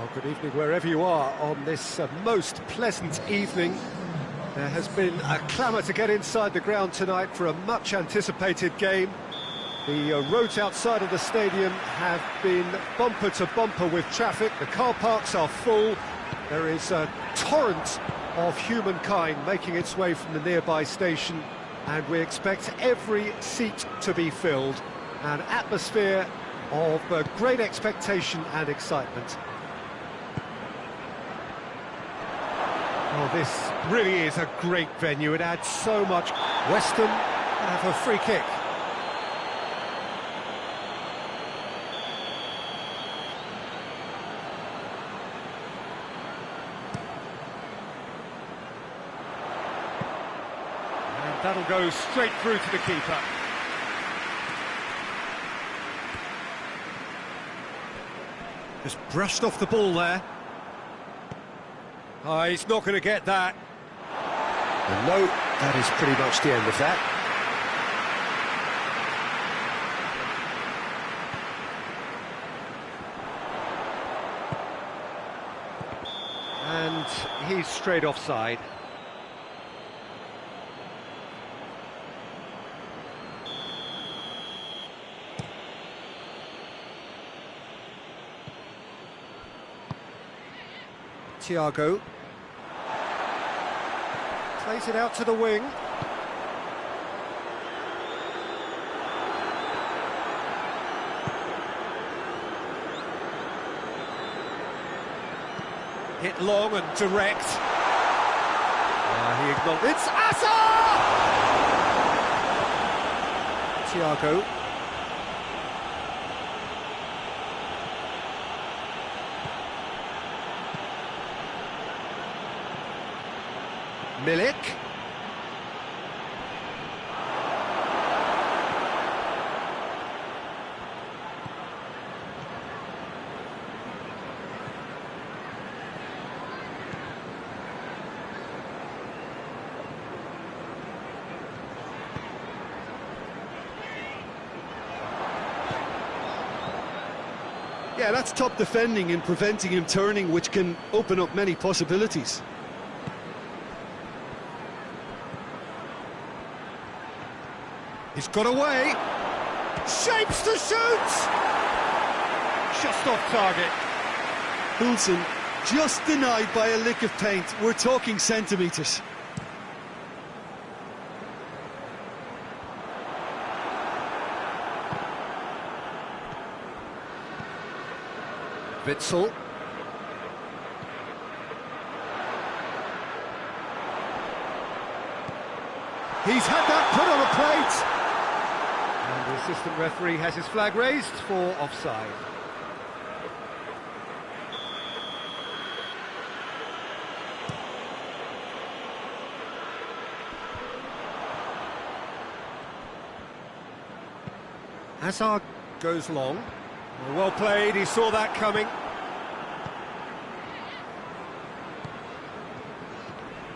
Well, good evening wherever you are on this most pleasant evening. There has been a clamour to get inside the ground tonight for a much-anticipated game. The roads outside of the stadium have been bumper to bumper with traffic. The car parks are full. There is a torrent of humankind making its way from the nearby station, and we expect every seat to be filled. An atmosphere of great expectation and excitement. Oh, this really is a great venue. It adds so much. West Ham have a free kick. And that'll go straight through to the keeper. Just brushed off the ball there. Oh, he's not going to get that. And no, that is pretty much the end of that. And he's straight offside. Thiago plays it out to the wing. Hit long and direct. He acknowledged. It's Asa! Thiago. Milik. Yeah, that's top defending and preventing him turning, which can open up many possibilities. He's got away. Shapes to shoot! Just off target. Poulsen just denied by a lick of paint. We're talking centimetres. Witsel. He's had that put on a plate. And the assistant referee has his flag raised for offside. Hazard goes long. Well played, he saw that coming.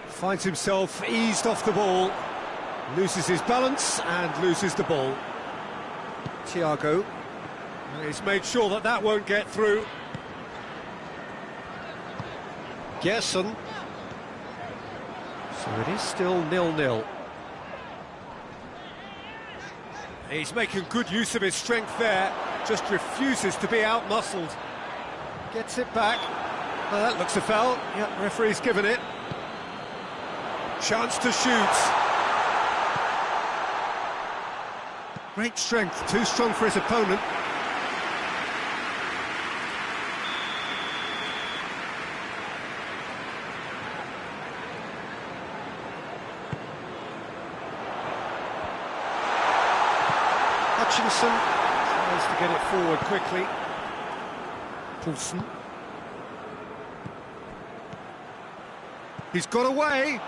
Finds himself eased off the ball. Loses his balance and loses the ball. Thiago. He's made sure that that won't get through. Gerson. So it is still 0-0. He's making good use of his strength there. Just refuses to be out-muscled. Gets it back. Well, that looks a foul. Yep, referee's given it. Chance to shoot. Great strength, too strong for his opponent. Hutchinson tries to get it forward quickly. Poulsen. He's got away.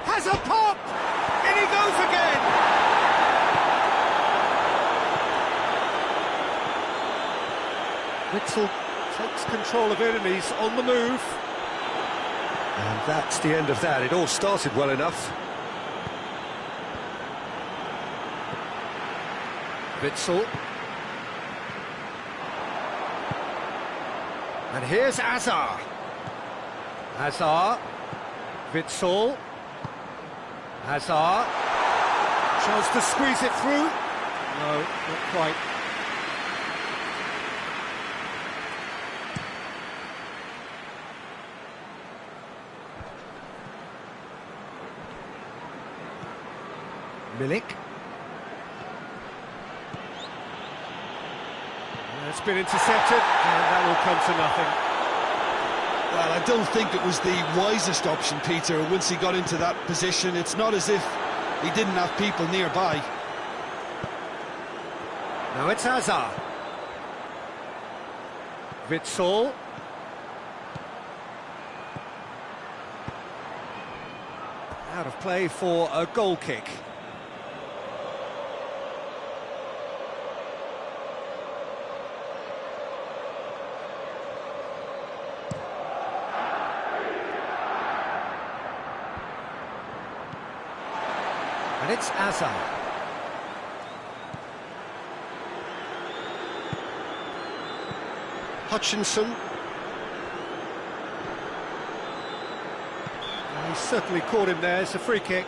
Has a pop! In he goes again! Witsel takes control of it and he's on the move. And that's the end of that. It all started well enough. Witsel. And here's Azar. Azar. Witsel. Azar. Chance to squeeze it through. No, not quite. Milik. It's been intercepted, and that will come to nothing. Well, I don't think it was the wisest option, Peter, once he got into that position. It's not as if he didn't have people nearby. Now it's Azar. Witsel. Out of play for a goal kick. And it's Azar. Hutchinson. He certainly caught him there. It's a free kick.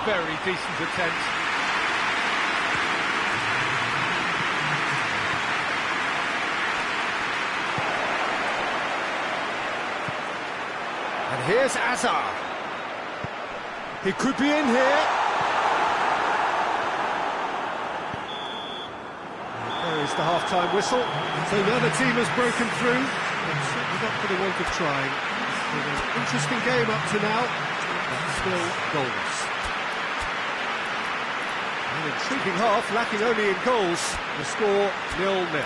Very decent attempt. And here's Azar. He could be in here. There is the half-time whistle. So the other team has broken through, but certainly not for the want of trying. It's been an interesting game up to now, but still goals. An intriguing half, lacking only in goals. The score 0-0.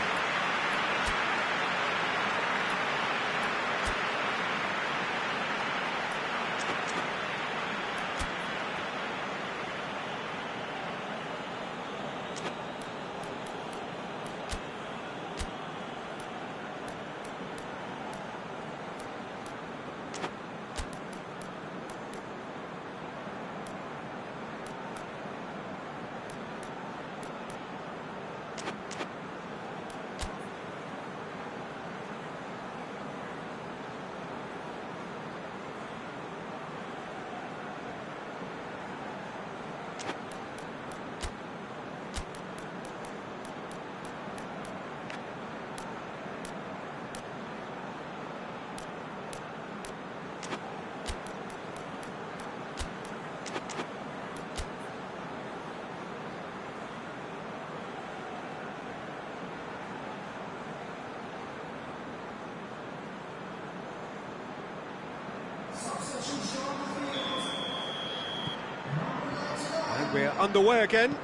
And we're underway again.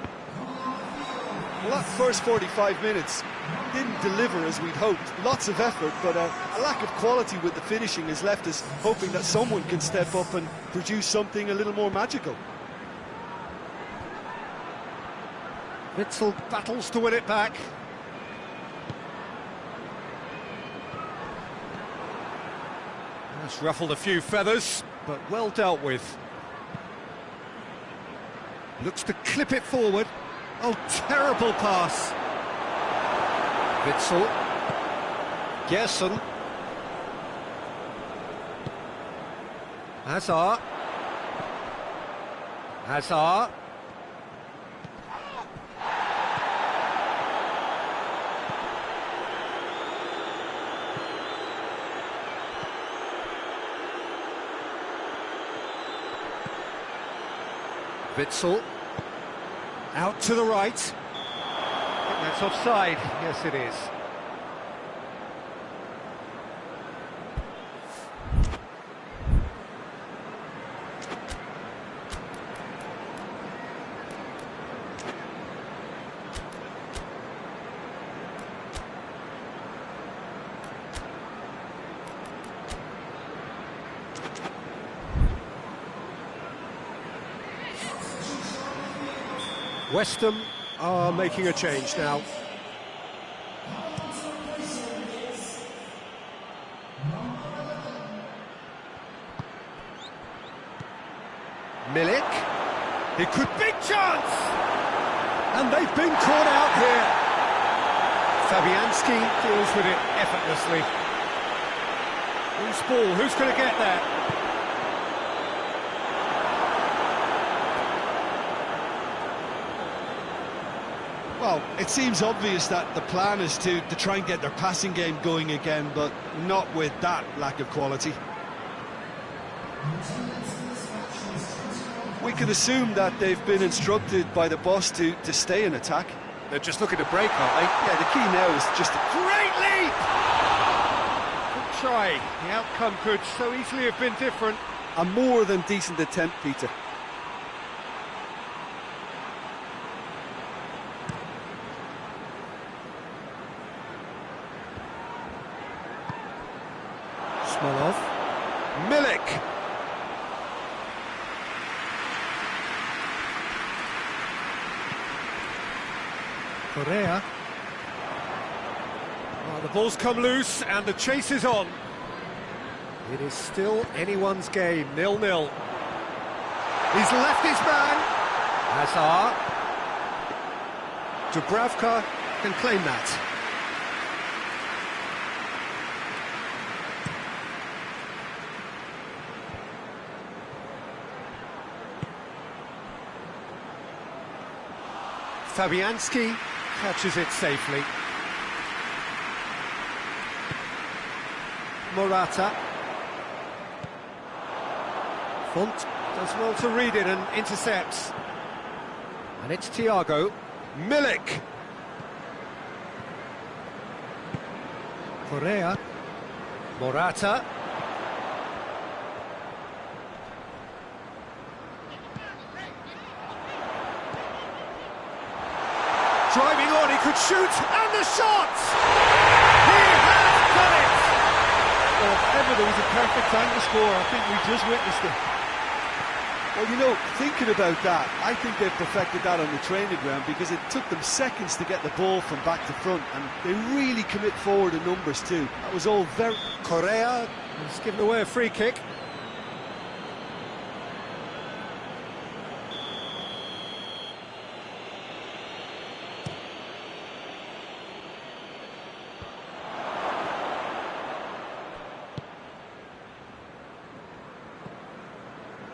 Well, that first 45 minutes didn't deliver as we'd hoped. Lots of effort, but a lack of quality with the finishing has left us hoping that someone can step up and produce something a little more magical. Witsel battles to win it back. That's ruffled a few feathers, but well dealt with. Looks to clip it forward. Oh, terrible pass. Witsel. Gerson. Azar. Azar. Witsel. Out to the right. I think that's offside. Yes, it is. West Ham are making a change now. Milik. He could... Big chance! And they've been caught out here. Fabianski deals with it effortlessly. Loose ball, who's going to get that? Well, it seems obvious that the plan is to try and get their passing game going again, but not with that lack of quality. We can assume that they've been instructed by the boss to stay in attack. They're just looking to break, aren't they? Yeah, the key now is just a Great leap! Good try. The outcome could so easily have been different. a more than decent attempt, Peter. Smolov. Milik. Correa. Well, the ball's come loose and the chase is on. It is still anyone's game, 0-0. He's left his man. Hazard. Dubravka can claim that. Fabianski catches it safely. Morata. Font does well to read it and intercepts. And it's Thiago. Milik. Correa. Morata. Driving on, he could shoot, and the shot! He has done it! Well, if ever there was a perfect time to score, I think we just witnessed it. Well, you know, thinking about that, I think they've perfected that on the training ground because it took them seconds to get the ball from back to front, and they really commit forward in numbers too. That was all very... Correa has given away a free kick.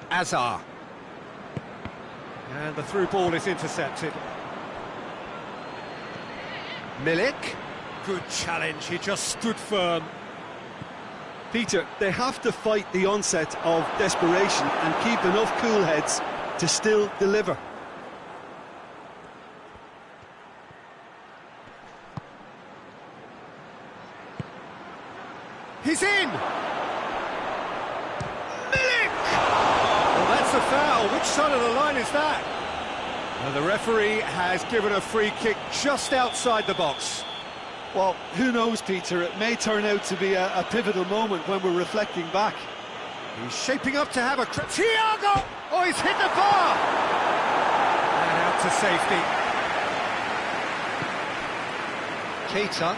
Hazard. And the through ball is intercepted. Milik. Good challenge, he just stood firm. Peter, they have to fight the onset of desperation and keep enough cool heads to still deliver. He's in! A foul. Which side of the line is that? And the referee has given a free kick just outside the box. Well, who knows, Peter? It may turn out to be a pivotal moment when we're reflecting back. He's shaping up to have a... Thiago! Oh, he's hit the bar! And out to safety. Keita.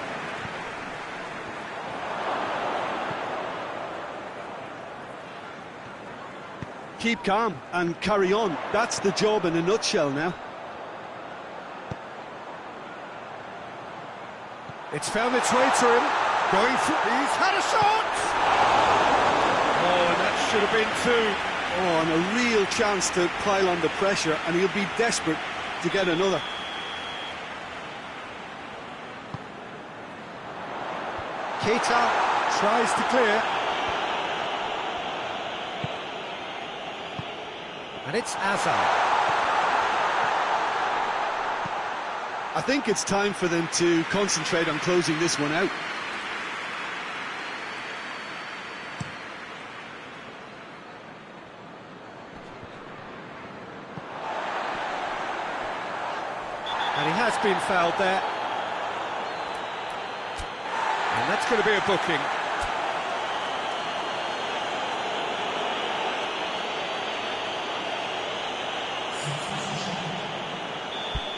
Keep calm and carry on. That's the job in a nutshell now. It's found its way to him. Going through. He's had a shot! Oh, and that should have been two. Oh, and a real chance to pile on the pressure, and he'll be desperate to get another. Keita tries to clear. And it's Hazard. I think it's time for them to concentrate on closing this one out. And he has been fouled there. And that's going to be a booking.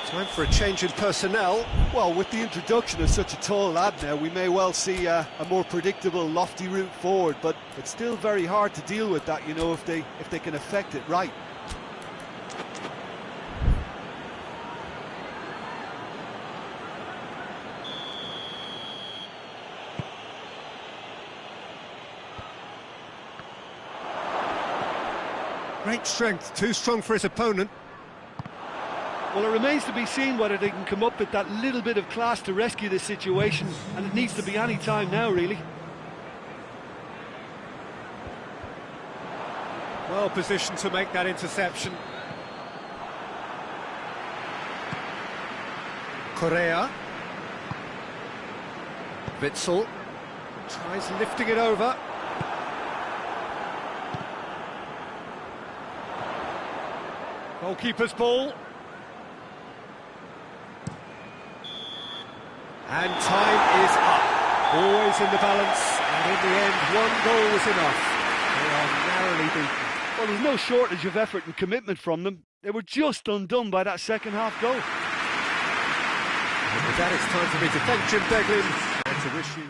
Time for a change in personnel. Well, with the introduction of such a tall lad now, we may well see a more predictable, lofty route forward, but it's still very hard to deal with that, you know, if they can affect it right. Great strength, too strong for his opponent. Well, it remains to be seen whether they can come up with that little bit of class to rescue this situation, and it needs to be any time now, really. Well positioned to make that interception. Correa. Witsel tries lifting it over. Goalkeeper's ball. And time is up. Always in the balance, and in the end, one goal was enough. They are narrowly beaten. Well, there's no shortage of effort and commitment from them. They were just undone by that second-half goal. And with that, it's time for me to thank Jim Beglin and to wish you...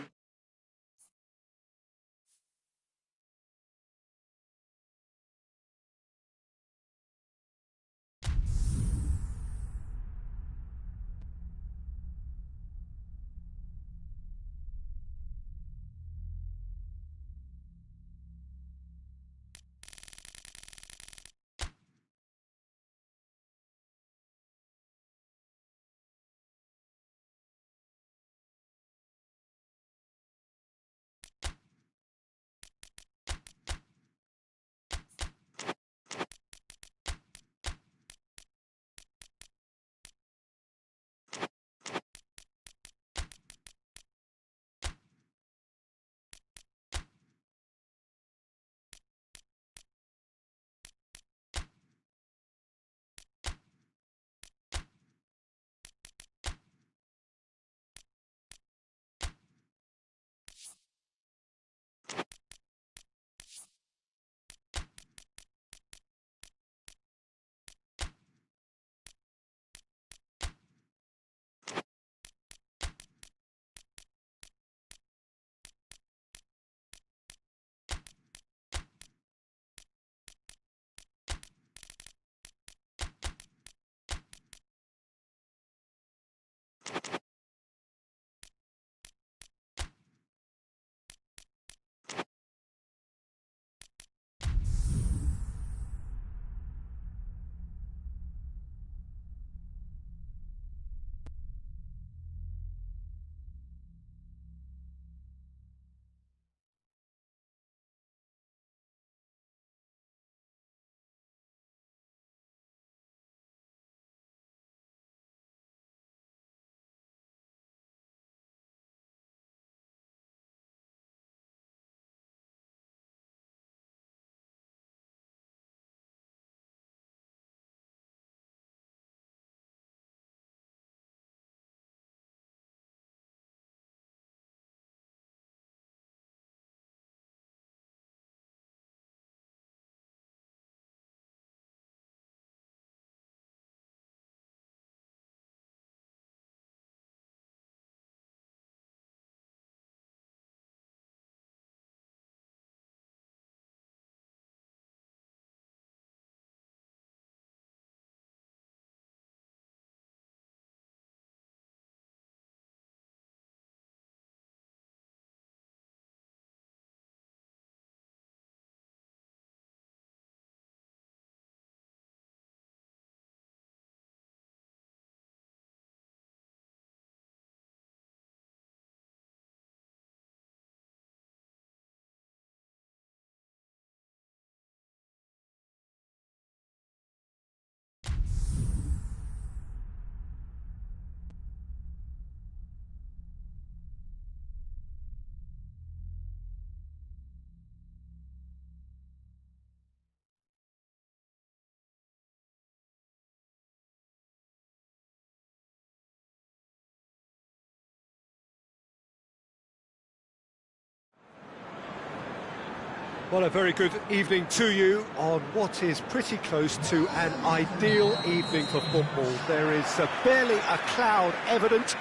Well, a very good evening to you on what is pretty close to an ideal evening for football. There is barely a cloud evident.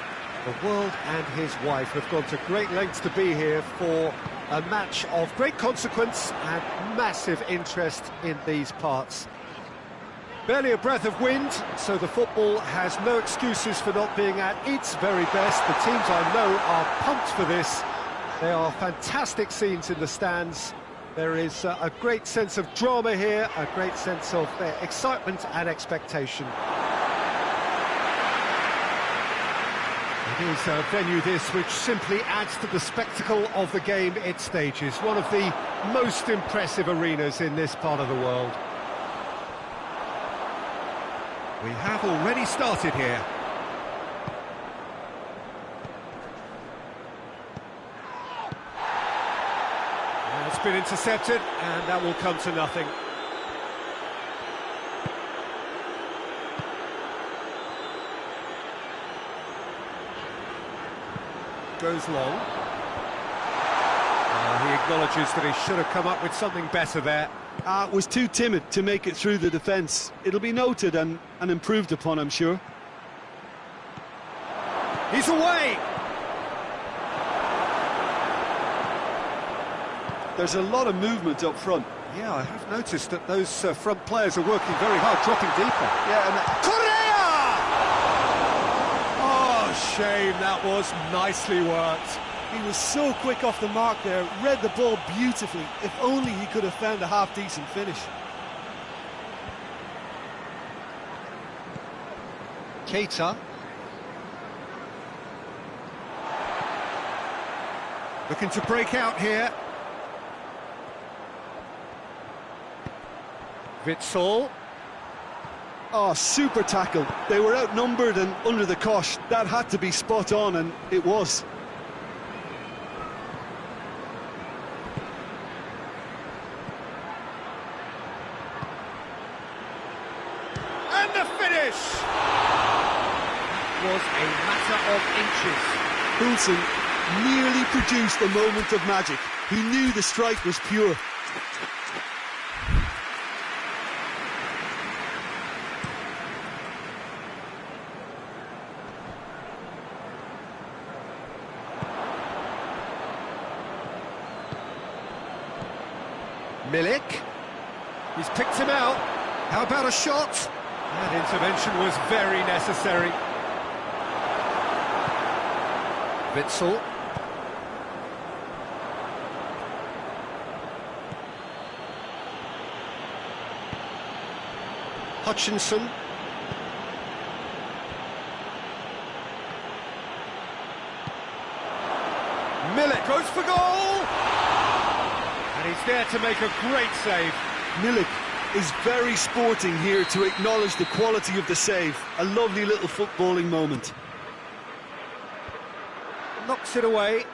The world and his wife have gone to great lengths to be here for a match of great consequence and massive interest in these parts. Barely a breath of wind, so the football has no excuses for not being at its very best. The teams I know are pumped for this. There are fantastic scenes in the stands. There is a great sense of drama here, a great sense of excitement and expectation. It is a venue this which simply adds to the spectacle of the game it stages. One of the most impressive arenas in this part of the world. We have already started here. It's been intercepted, and that will come to nothing. Goes long. He acknowledges that he should have come up with something better there. Was too timid to make it through the defence. It'll be noted and improved upon, I'm sure. He's away! There's a lot of movement up front. Yeah, I have noticed that those front players are working very hard, dropping deeper. Yeah, and Correa! Oh, shame, that was nicely worked. he was so quick off the mark there, read the ball beautifully. If only he could have found a half-decent finish. Keita. Looking to break out here. Witsel. Oh, super tackle. They were outnumbered and under the cosh. That had to be spot on, and it was. And the finish! Was a matter of inches. Poulsen nearly produced a moment of magic. He knew the strike was pure. Milik. He's picked him out. How about a shot? That intervention was very necessary. Witsel. Hutchinson. Milik goes for goal! And he's there to make a great save. Milik is very sporting here to acknowledge the quality of the save. A lovely little footballing moment. Knocks it away.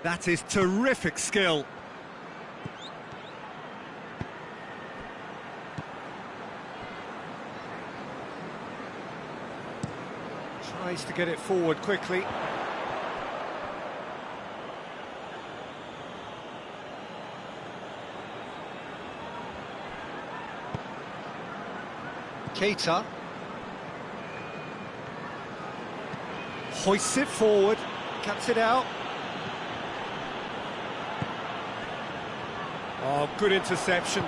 That is terrific skill. Tries to get it forward quickly. Keita hoists it forward, cuts it out. Oh, good interception.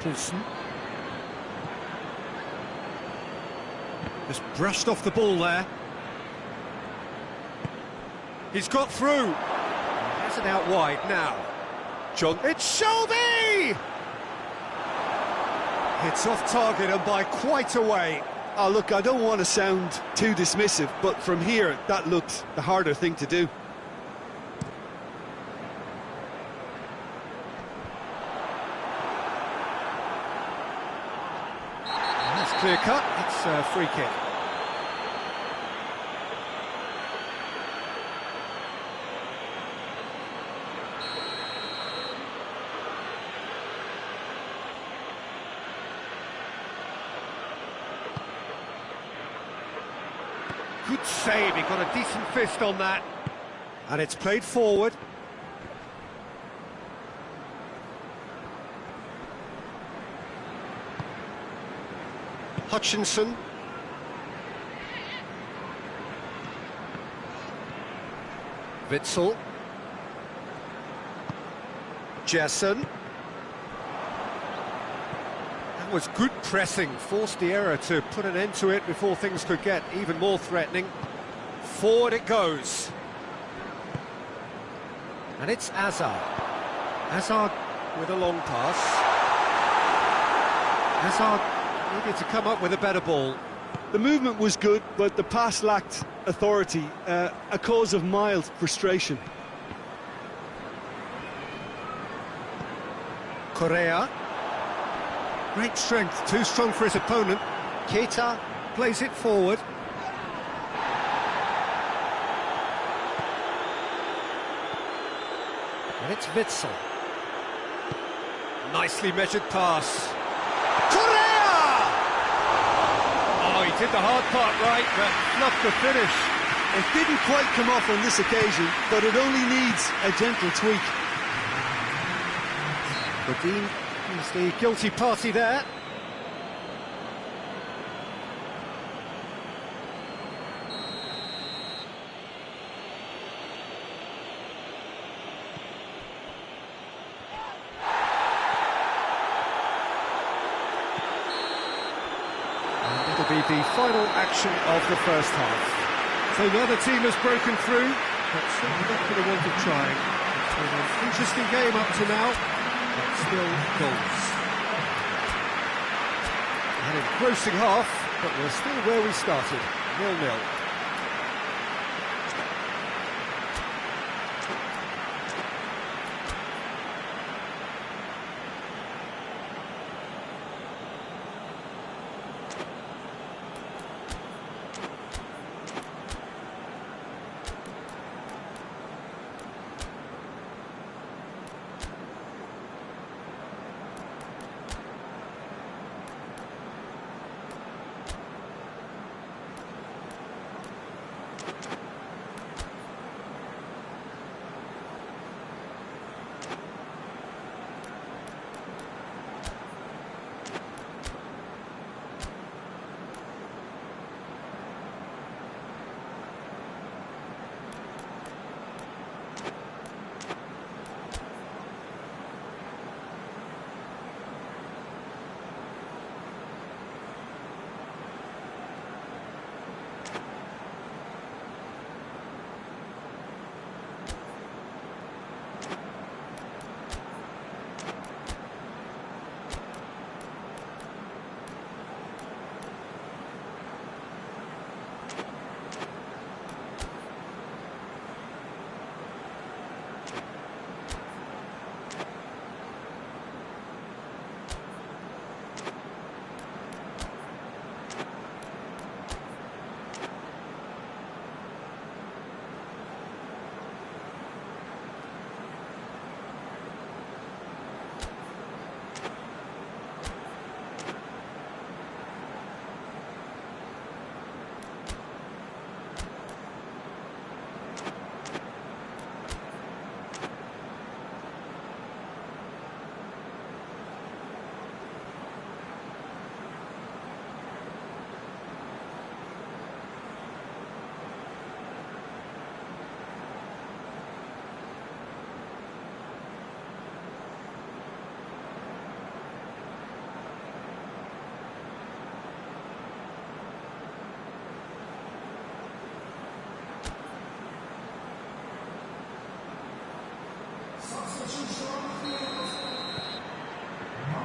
Poulsen just brushed off the ball there. He's got through. He has it out wide now. John, it's Shelby! It's off target and by quite a way. Oh, look, I don't want to sound too dismissive, but from here, that looked the harder thing to do. That's clear cut. It's a free kick. Good save, he got a decent fist on that. And it's played forward. Hutchinson. Witsel. Jesson. That was good pressing, forced the error to put an end to it before things could get even more threatening. Forward it goes. And it's Hazard. Hazard with a long pass. Hazard needed to come up with a better ball. The movement was good, but the pass lacked authority, a cause of mild frustration. Correa. Great strength, too strong for his opponent. Keita plays it forward. And it's Witsel. Nicely measured pass. Correa! Oh, he did the hard part right, but not the finish. It didn't quite come off on this occasion, but it only needs a gentle tweak. Godin is the guilty party there. And it'll be the final action of the first half. So the other team has broken through, but certainly not for the want of trying. It's been an interesting game up to now. But still goals. An engrossing half, but we're still where we started, 0-0.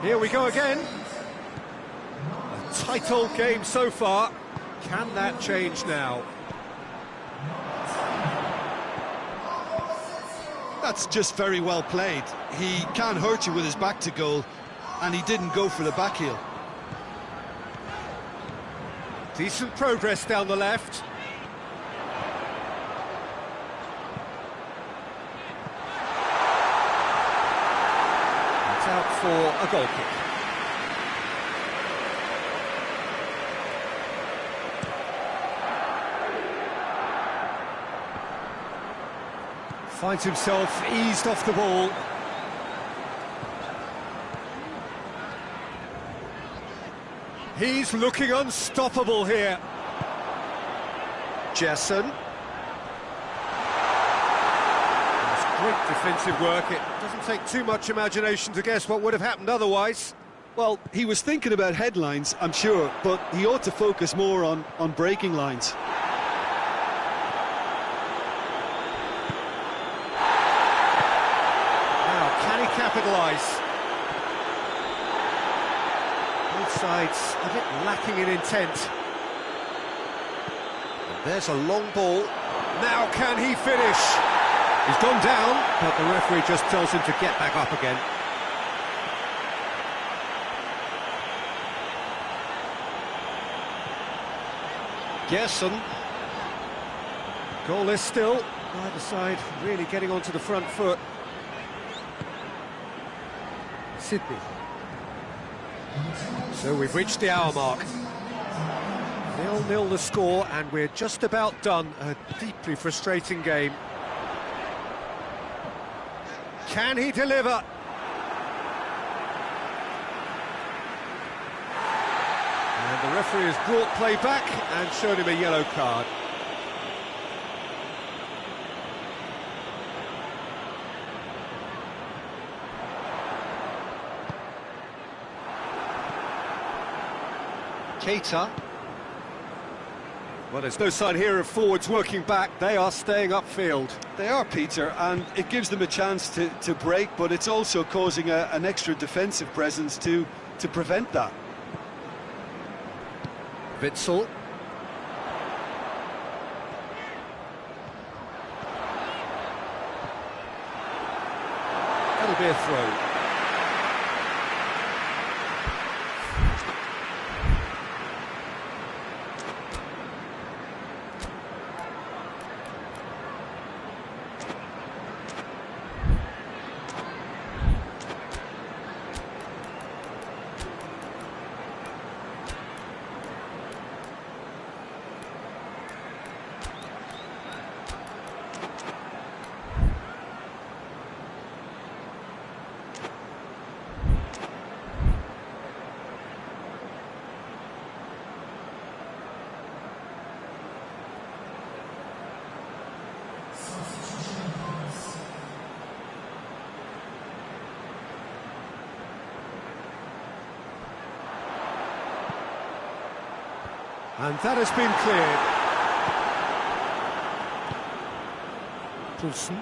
Here we go again. A tight old game so far. Can that change now? That's just very well played. He can't hurt you with his back to goal, and he didn't go for the back heel. Decent progress down the left. It's out for a goal kick. Finds himself eased off the ball. He's looking unstoppable here. Jesson. That's great defensive work. It doesn't take too much imagination to guess what would have happened otherwise. Well, he was thinking about headlines, I'm sure, but he ought to focus more on breaking lines. equalise. Both sides a bit lacking in intent. And there's a long ball. Now can he finish? He's gone down, but the referee just tells him to get back up again. Gerson. Goalless still. Neither side really getting onto the front foot. Sydney. So we've reached the hour mark. 0-0 the score, and we're just about done. A deeply frustrating game. Can he deliver? And the referee has brought play back and shown him a yellow card. Keita. Well, there's no sign here of forwards working back. They are staying upfield. They are, Peter, and it gives them a chance to break, but it's also causing an extra defensive presence to prevent that. Witsel. That'll be a throw. And that has been cleared. Poulsen.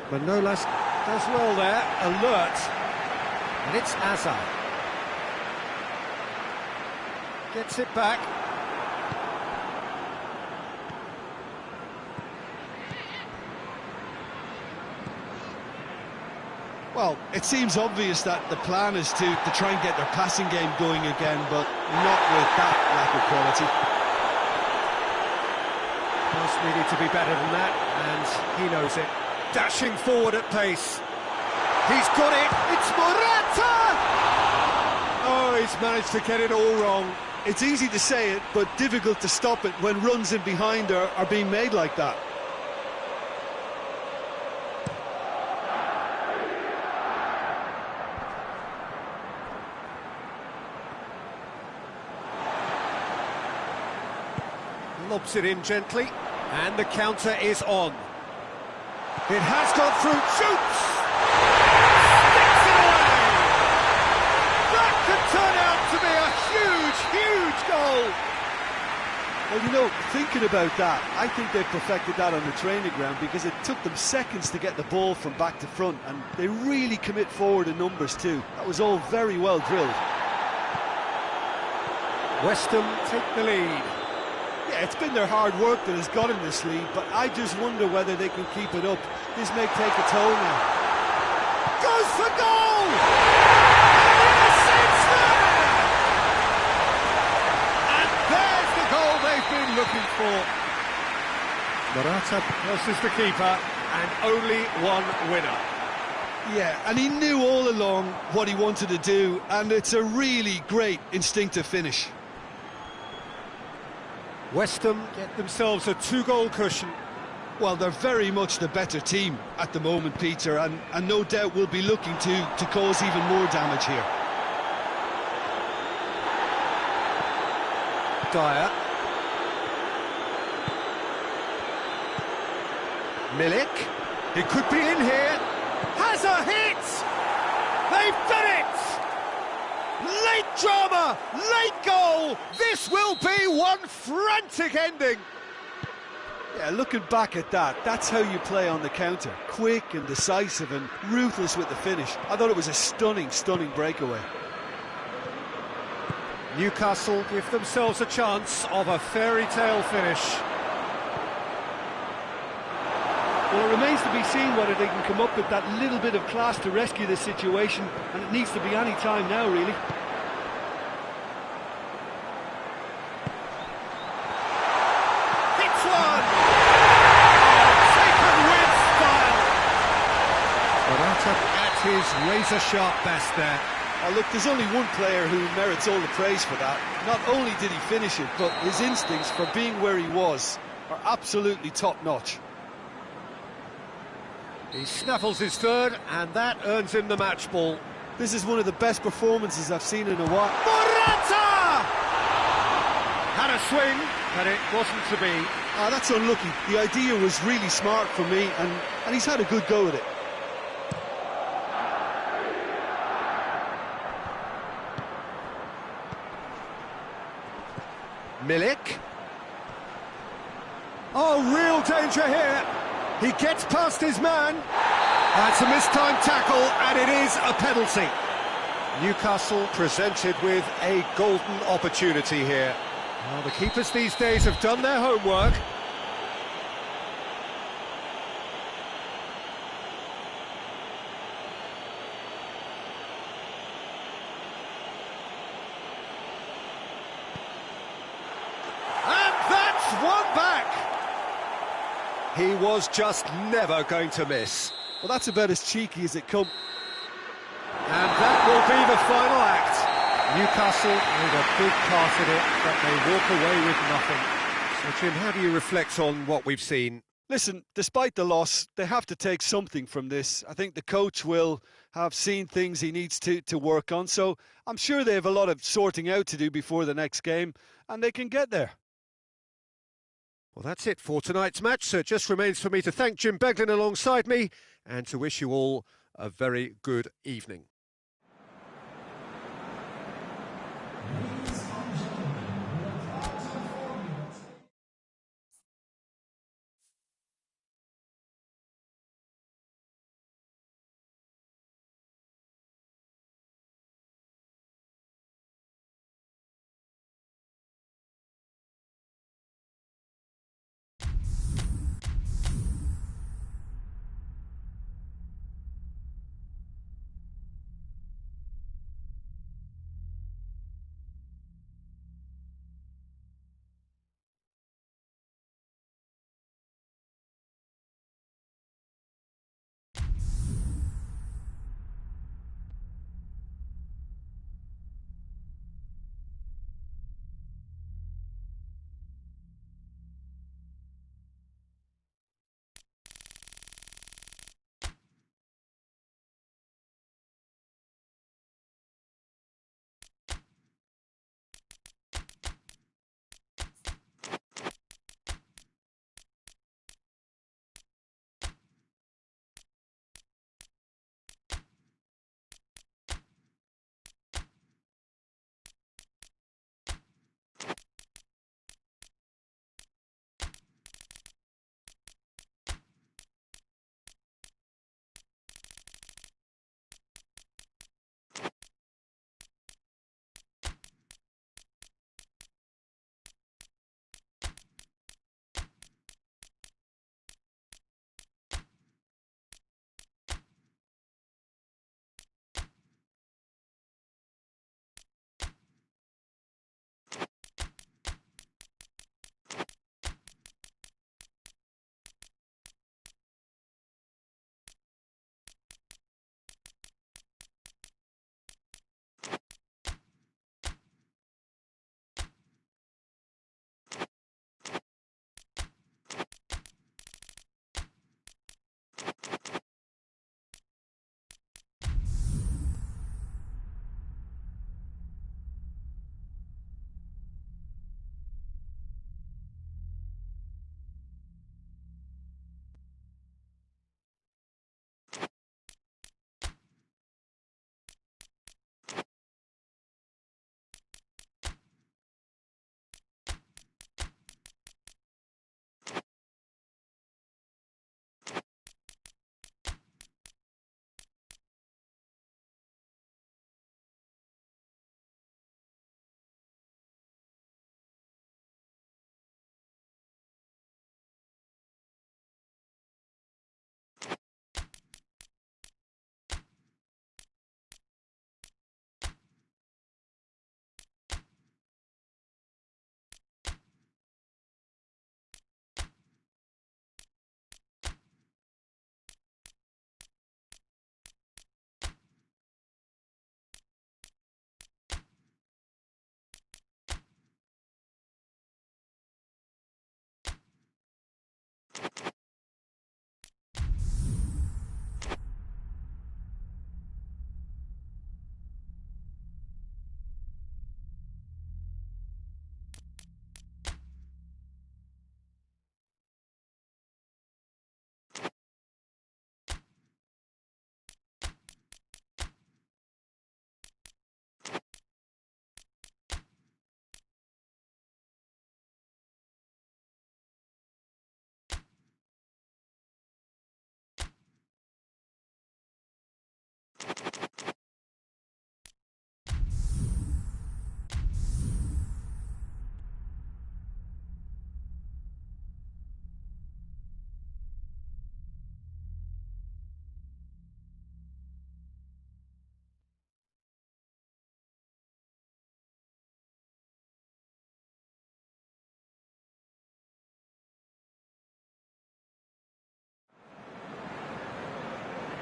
Manolas does well there, alert. And it's Azar. Gets it back. Well, it seems obvious that the plan is to try and get their passing game going again, but not with that lack of quality. Pass needed to be better than that, and he knows it. Dashing forward at pace. He's got it, it's Morata! Oh, he's managed to get it all wrong. It's easy to say it, but difficult to stop it when runs in behind are being made like that. Lobs it in gently, and the counter is on. It has gone through, shoots! Sticks it away! That could turn out to be a huge, huge goal! Well, you know, thinking about that, I think they perfected that on the training ground because it took them seconds to get the ball from back to front, and they really commit forward in numbers too. That was all very well drilled. West Ham take the lead. Yeah, it's been their hard work that has got them this lead, but I just wonder whether they can keep it up. This may take a toll now. Goes for goal! And in a sense there! And there's the goal they've been looking for. Morata versus the keeper, and only one winner. Yeah, and he knew all along what he wanted to do, and it's a really great instinctive finish. West Ham get themselves a two-goal cushion. Well, they're very much the better team at the moment, Peter, and no doubt will be looking to cause even more damage here. Dyer. Milik. He could be in here. Has a hit! They've done it! Late drama, late goal. This will be one frantic ending. Yeah, looking back at that, that's how you play on the counter. Quick and decisive and ruthless with the finish. I thought it was a stunning, stunning breakaway. Newcastle give themselves a chance of a fairy tale finish. Well, it remains to be seen whether they can come up with that little bit of class to rescue this situation, and it needs to be any time now, really. Hits one! Taken with style! Morata at his razor-sharp best there. Oh, look, there's only one player who merits all the praise for that. Not only did he finish it, but his instincts for being where he was are absolutely top-notch. He snaffles his third, and that earns him the match ball. This is one of the best performances I've seen in a while. Morata! Had a swing, but it wasn't to be. Ah, that's unlucky. The idea was really smart for me, and he's had a good go at it. Milik. Oh, real danger here. He gets past his man. It's a mistimed tackle, and it is a penalty. Newcastle presented with a golden opportunity here. Well, the keepers these days have done their homework. One back. He was just never going to miss. Well, that's about as cheeky as it comes. And that will be the final act. Newcastle made a big part of it, but they walk away with nothing. So, Jim, how do you reflect on what we've seen? Listen, despite the loss, they have to take something from this. I think the coach will have seen things he needs to work on, so I'm sure they have a lot of sorting out to do before the next game, and they can get there. Well, that's it for tonight's match, so it just remains for me to thank Jim Beglin alongside me and to wish you all a very good evening.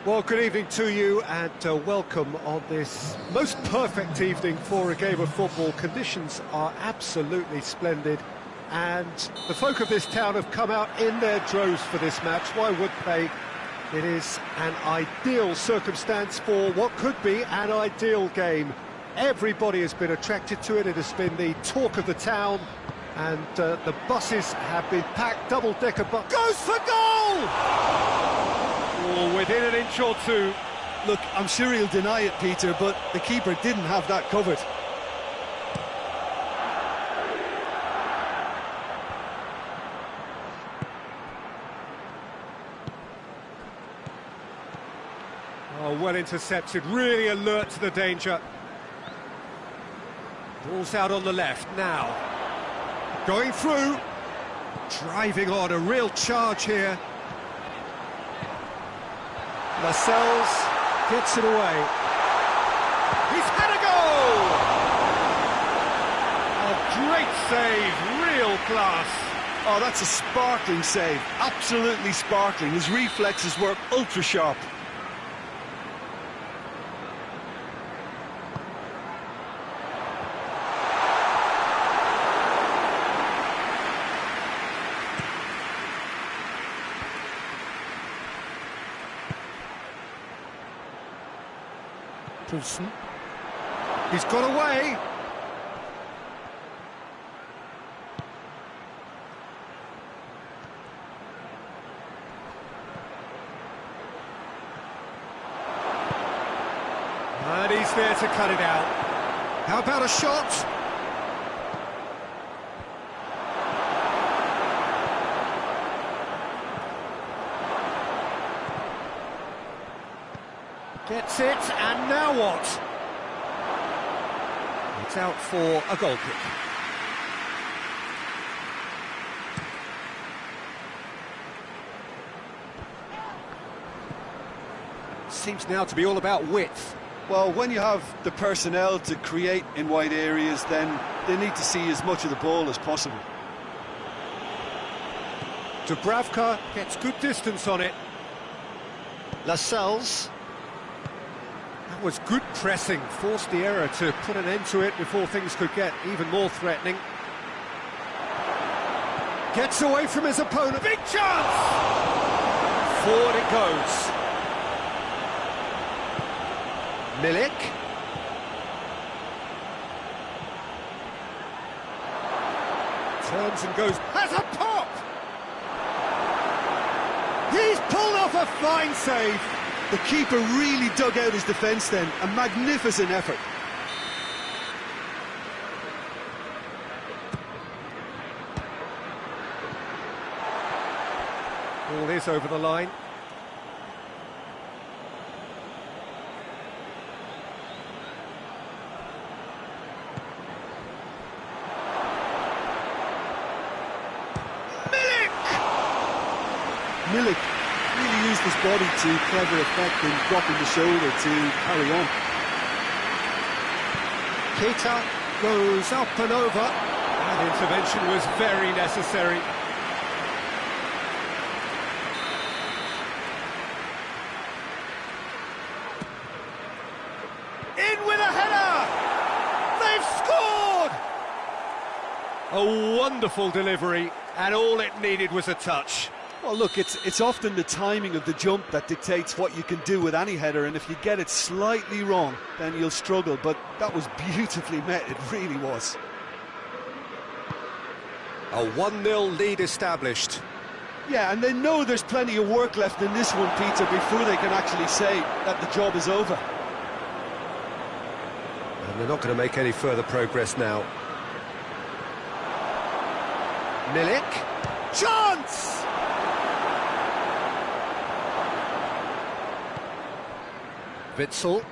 Well, good evening to you and welcome on this most perfect evening for a game of football. Conditions are absolutely splendid and the folk of this town have come out in their droves for this match. Why would they? It is an ideal circumstance for what could be an ideal game. Everybody has been attracted to it. It has been the talk of the town and the buses have been packed, double-decker bus. Goes for goal! Oh, within an inch or two. Look, I'm sure he'll deny it, Peter, but the keeper didn't have that covered. Oh, well intercepted, really alert to the danger. Ball's out on the left now. Going through. Driving on, a real charge here. Lascelles gets it away. He's had a goal! A great save, real class. Oh, that's a sparkling save, absolutely sparkling. His reflexes were ultra sharp. Poulsen. He's got away. And he's there to cut it out. How about a shot? Gets it, and now what? It's out for a goal kick. Seems now to be all about width. Well, when you have the personnel to create in wide areas, then they need to see as much of the ball as possible. Dubravka gets good distance on it. Lascelles. That was good pressing, forced the error to put an end to it before things could get even more threatening. Gets away from his opponent, big chance! Forward it goes. Milik. Turns and goes, has a pop! He's pulled off a fine save. The keeper really dug out his defence then, a magnificent effort. Ball is over the line. Milik really used his body to clever effect in dropping the shoulder to carry on. Keita goes up and over. That intervention was very necessary. In with a header! They've scored! A wonderful delivery, and all it needed was a touch. Well, look, it's often the timing of the jump that dictates what you can do with any header, and if you get it slightly wrong, then you'll struggle, but that was beautifully met, it really was. A 1-0 lead established. Yeah, and they know there's plenty of work left in this one, Peter, before they can actually say that the job is over. And they're not going to make any further progress now. Milik. Chance! Witsel.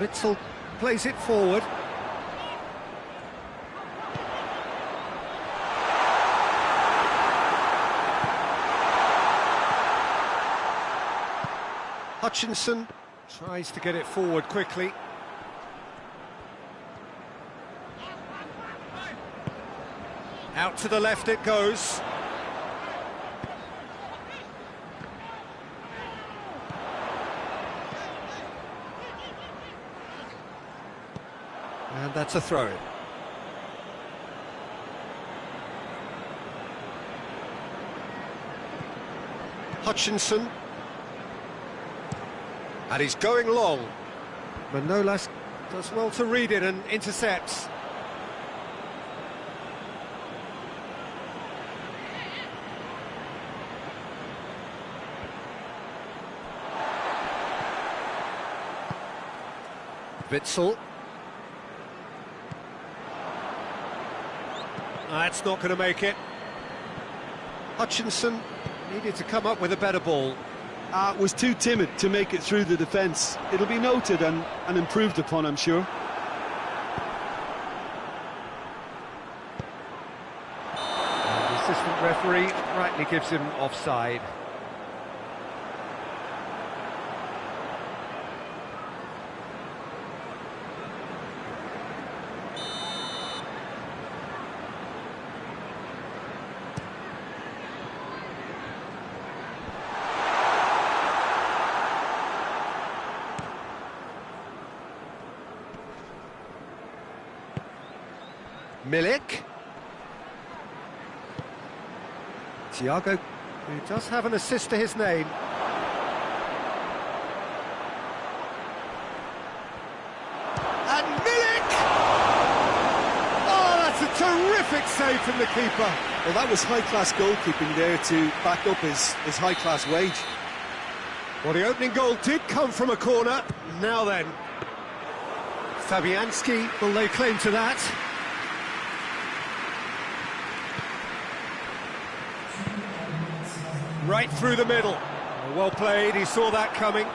Witsel plays it forward. Hutchinson tries to get it forward quickly. Out to the left it goes. And that's a throw-in. Hutchinson. And he's going long. Manolas does well to read it and intercepts. Witsel. That's not going to make it. Hutchinson needed to come up with a better ball. Was too timid to make it through the defence. It'll be noted and improved upon, I'm sure. And the assistant referee rightly gives him offside. Milik. Thiago, who does have an assist to his name. And Milik! Oh, that's a terrific save from the keeper. Well, that was high-class goalkeeping there to back up his high-class wage. Well, the opening goal did come from a corner. Now then, Fabianski will lay claim to that. Right through the middle. Well played, he saw that coming. And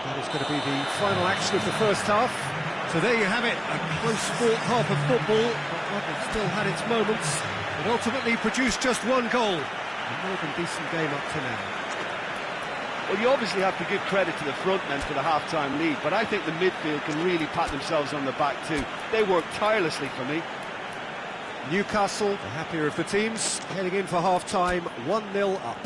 that is going to be the final action of the first half. So there you have it, a close-fought half of football, but one that still had its moments. It ultimately produced just one goal. A more than decent game up to now. Well, you obviously have to give credit to the front men for the half-time lead, but I think the midfield can really pat themselves on the back too. They worked tirelessly for me. Newcastle, the happier of the teams, heading in for half-time, 1-0 up.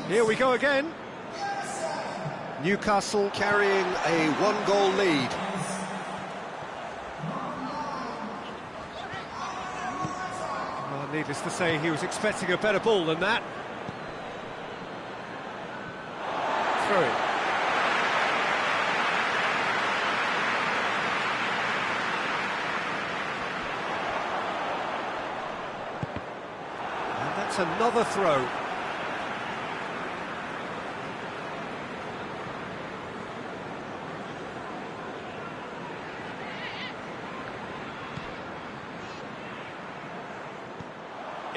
Here we go again. Newcastle carrying a one-goal lead. Well, needless to say, he was expecting a better ball than that. Through it. And that's another throw.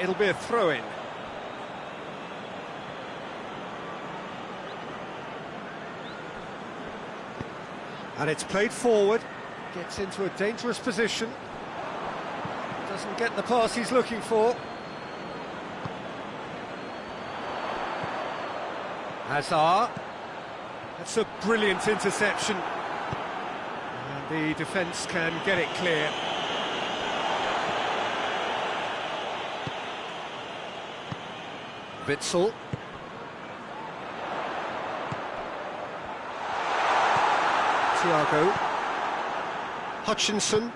It'll be a throw-in. And it's played forward, gets into a dangerous position. Doesn't get the pass he's looking for. Hazard. That's a brilliant interception. And the defence can get it clear. Witsel. Thiago. Hutchinson.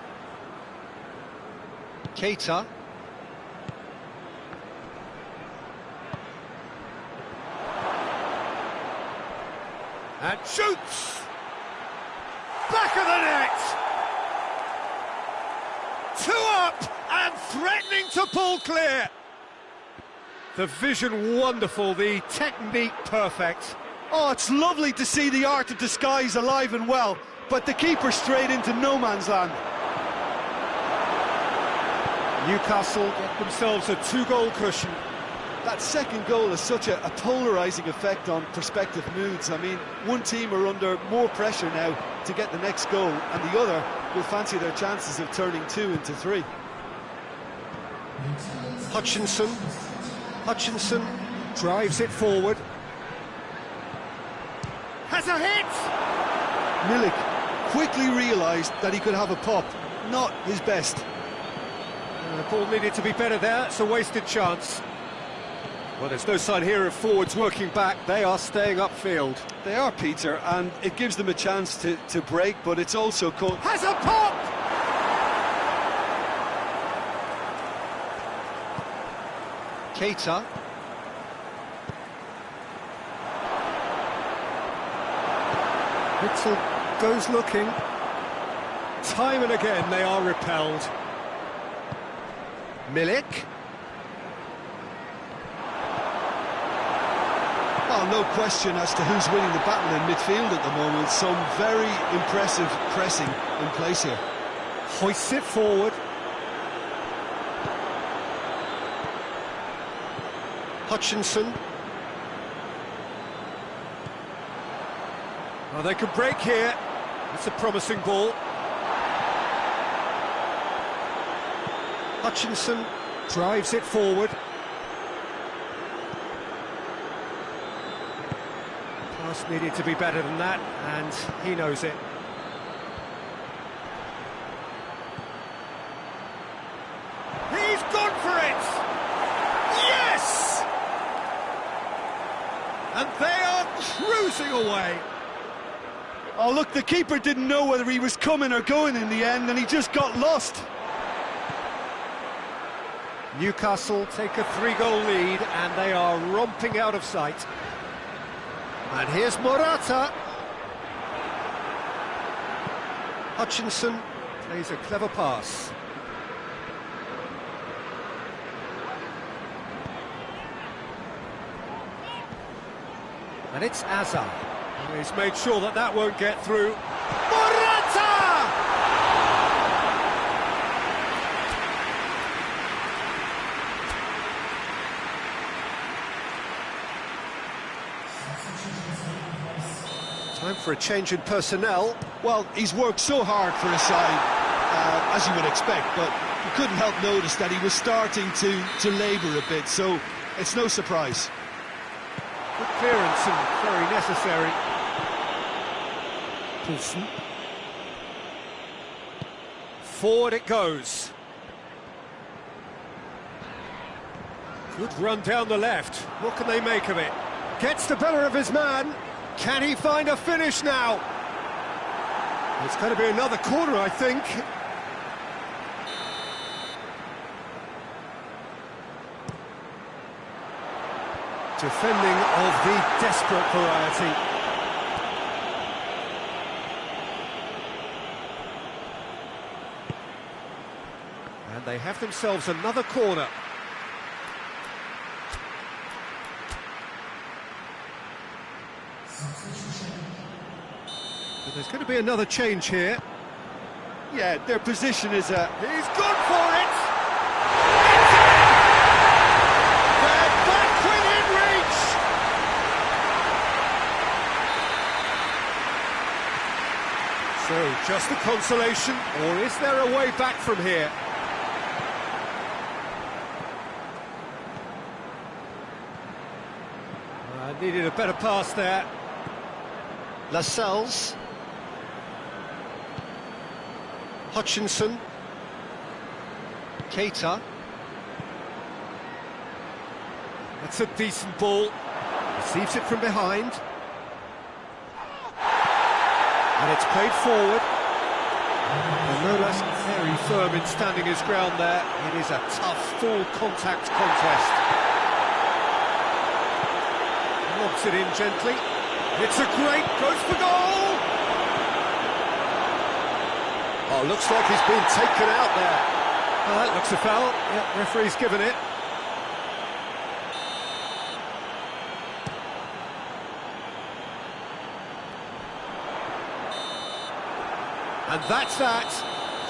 Keita. And shoots! Back of the net! 2 up and threatening to pull clear. The vision wonderful, the technique perfect. Oh, it's lovely to see the art of disguise alive and well, but the keeper straight into no man's land. Newcastle get themselves a 2-goal cushion. That second goal has such a polarising effect on prospective moods. I mean, one team are under more pressure now to get the next goal, and the other will fancy their chances of turning 2 into 3. Hutchinson drives it forward. Has a hit! Milik quickly realised that he could have a pop. Not his best. The ball needed to be better there, it's a wasted chance. Well, there's no sign here of forwards working back, they are staying upfield. They are, Peter, and it gives them a chance to break, but it's also caught. Has a pop! Keita. Witzel goes looking. Time and again they are repelled. Milik. Well, no question as to who's winning the battle in midfield at the moment. Some very impressive pressing in place here. Hoists it forward. Hutchinson. Well, they can break here. It's a promising ball. Hutchinson drives it forward. Pass needed to be better than that, and he knows it. He's gone for it! Yes! And they are cruising away. Oh, look, the keeper didn't know whether he was coming or going in the end, and he just got lost. Newcastle take a 3-goal lead, and they are romping out of sight. And here's Morata. Hutchinson plays a clever pass. And it's Azar. He's made sure that that won't get through. Morata! Time for a change in personnel. Well, he's worked so hard for his side, as you would expect, but you couldn't help notice that he was starting to labour a bit, so it's no surprise. Good clearance and very necessary. Poulsen. Forward it goes. Good run down the left. What can they make of it? Gets the better of his man. Can he find a finish now? It's going to be another corner, I think. Defending of the desperate variety. And they have themselves another corner. But there's going to be another change here. Yeah, their position is a... He's gone for it! So, just a consolation, or is there a way back from here? Needed a better pass there. Lascelles. Hutchinson. Keita. That's a decent ball. Receives it from behind. And it's played forward. And Manolas very firm in standing his ground there. It is a tough, full-contact contest. Lobs it in gently. It's a goes for goal! Oh, looks like he's been taken out there. That looks a foul. Yeah, referee's given it. And that's that.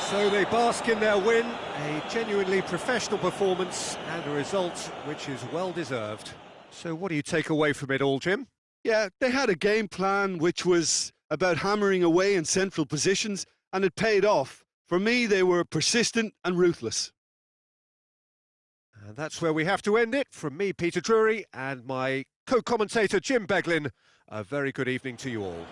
So they bask in their win, a genuinely professional performance and a result which is well deserved. So what do you take away from it all, Jim? Yeah, they had a game plan which was about hammering away in central positions, and it paid off. For me, they were persistent and ruthless. And that's where we have to end it. From me, Peter Drury, and my co-commentator, Jim Beglin, a very good evening to you all.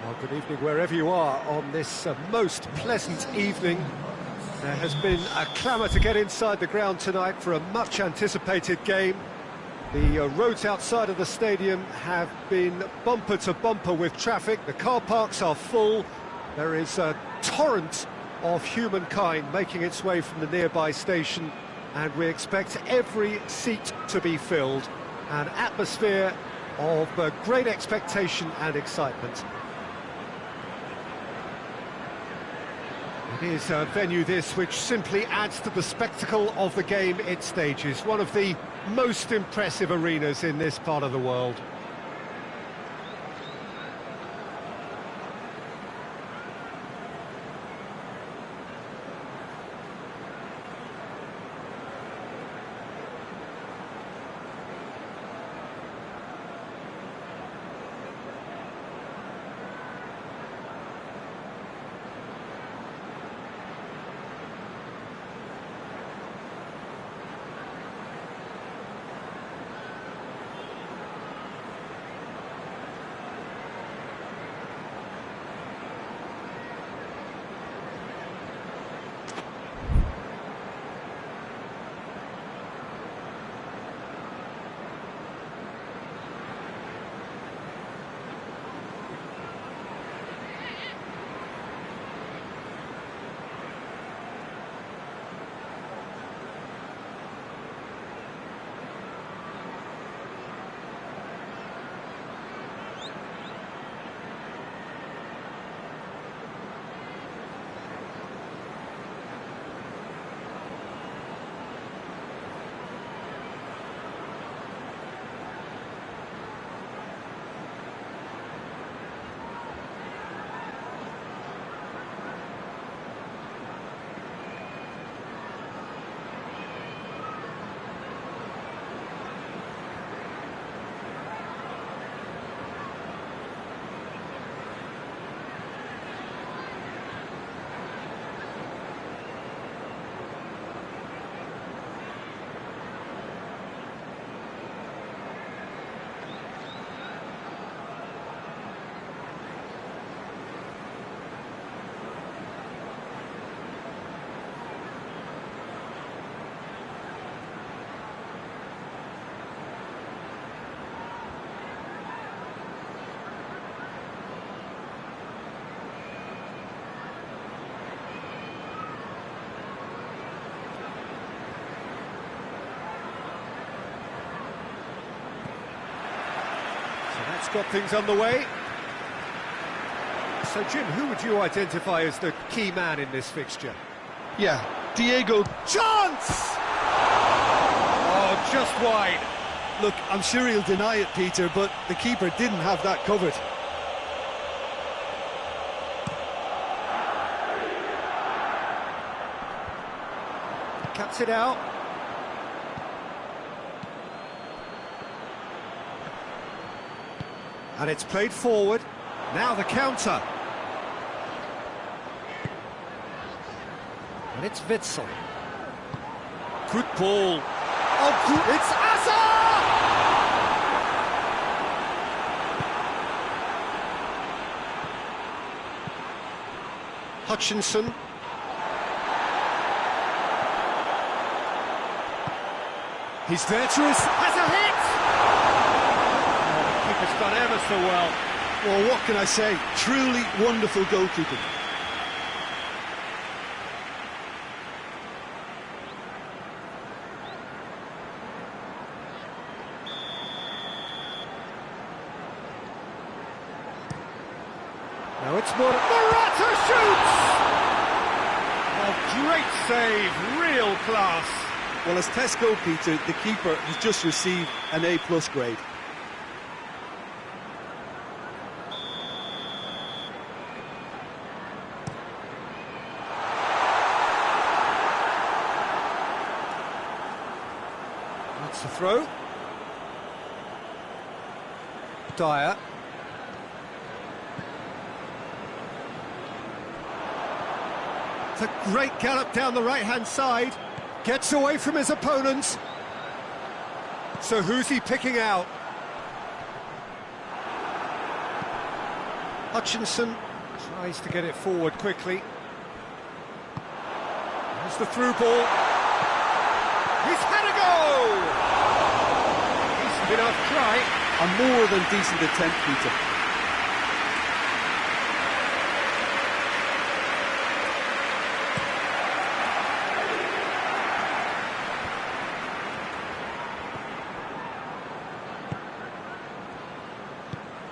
Well, good evening wherever you are on this most pleasant evening. There has been a clamour to get inside the ground tonight for a much anticipated game. The roads outside of the stadium have been bumper to bumper with traffic. The car parks are full. There is a torrent of humankind making its way from the nearby station, and we expect every seat to be filled. An atmosphere of great expectation and excitement. Here's a venue this which simply adds to the spectacle of the game it stages. One of the most impressive arenas in this part of the world. That's got things underway. So, Jim, who would you identify as the key man in this fixture? Yeah, Diego. Chance! Oh, just wide. Look, I'm sure he'll deny it, Peter, but the keeper didn't have that covered. Cuts it out. And it's played forward. Now the counter. And it's Witsel. Good ball. Oh, it's Asa! Hutchinson. He's there to his... Has a hit! Keeper's done ever so well. Well, what can I say? Truly wonderful goalkeeping. Now it's Morata shoots! Oh, great save, real class. Well, as tests go, Peter, the keeper has just received an A+ grade. That's the throw. Dyer. It's a great gallop down the right-hand side. Gets away from his opponents. So who's he picking out? Hutchinson tries to get it forward quickly. There's the through ball. He's had a go! Decent enough try. A more than decent attempt, Peter.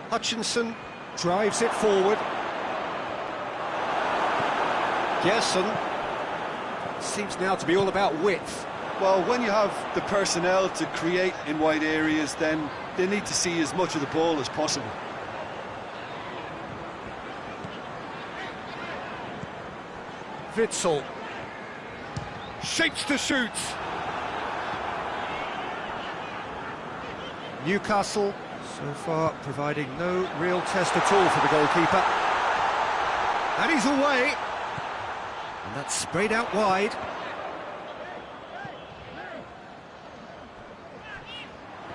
Hutchinson drives it forward. Gerson. Seems now to be all about width. Well, when you have the personnel to create in wide areas, then they need to see as much of the ball as possible. Witsel. Shapes to shoot. Newcastle, so far, providing no real test at all for the goalkeeper. And he's away. And that's sprayed out wide.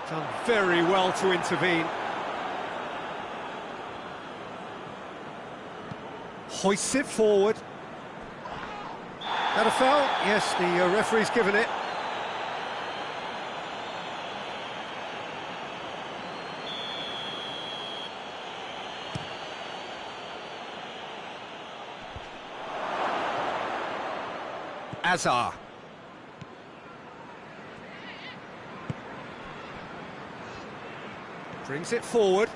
Done very well to intervene. Hoists it forward. That a foul? Yes, the referee's given it. Azar. Brings it forward.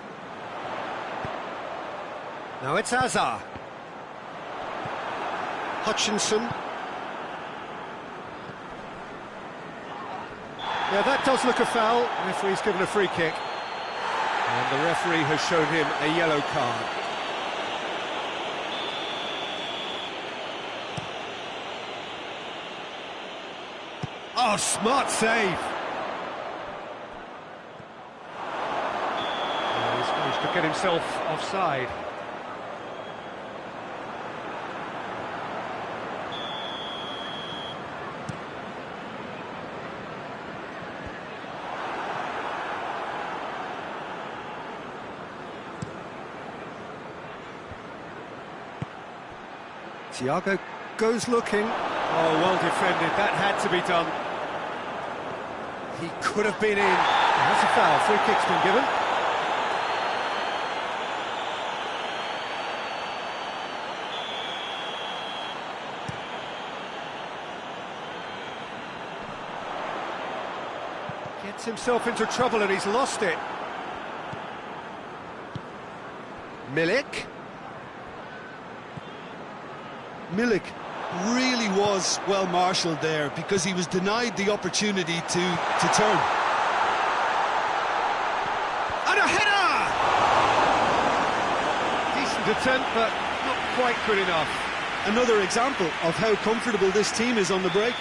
Now it's Azar. Hutchinson. Yeah, that does look a foul. The referee's given a free kick. And the referee has shown him a yellow card. Oh, smart save. Oh, he's managed to get himself offside. Thiago goes looking. Oh, well defended. That had to be done. He could have been in. That's a foul. Free kick's been given. Gets himself into trouble and he's lost it. Milik. Milik really was well marshalled there because he was denied the opportunity to turn. And a header! Decent attempt, but not quite good enough. Another example of how comfortable this team is on the break.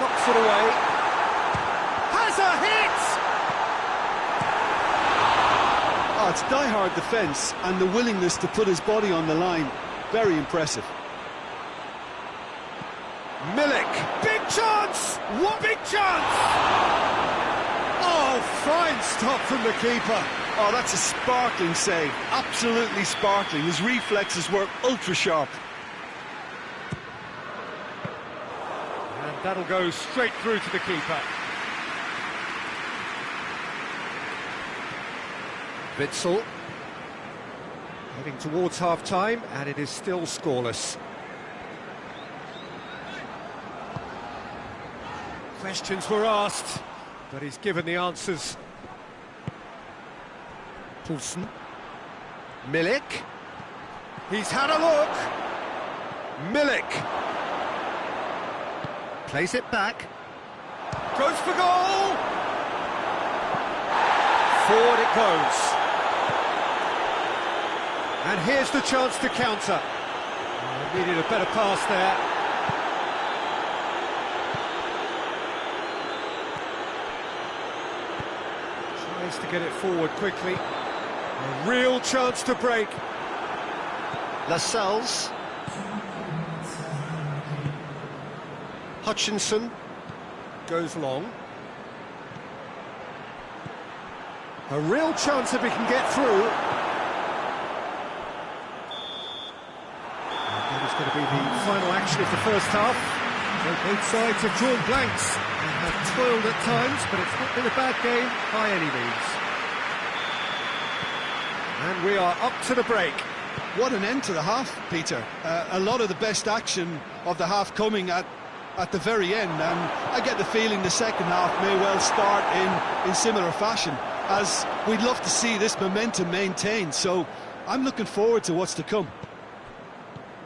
Knocks it away. Has a hit! Oh, it's die-hard defence and the willingness to put his body on the line. Very impressive. Milik, big chance! What big chance! Oh, fine stop from the keeper. Oh, that's a sparkling save. Absolutely sparkling. His reflexes were ultra-sharp. And that'll go straight through to the keeper. Witsel. Heading towards half-time, and it is still scoreless. Questions were asked, but he's given the answers. Poulsen. Milik. He's had a look. Milik. Plays it back. Goes for goal. Forward it goes. And here's the chance to counter. Oh, needed a better pass there. Tries to get it forward quickly. A real chance to break. Lascelles. Hutchinson goes long. A real chance if he can get through. And that is going to be the final action of the first half. So both sides have drawn blanks and have toiled at times, but it's not been a bad game by any means. And we are up to the break. What an end to the half, Peter. A lot of the best action of the half coming at the very end, and I get the feeling the second half may well start in similar fashion, as we'd love to see this momentum maintained, so I'm looking forward to what's to come.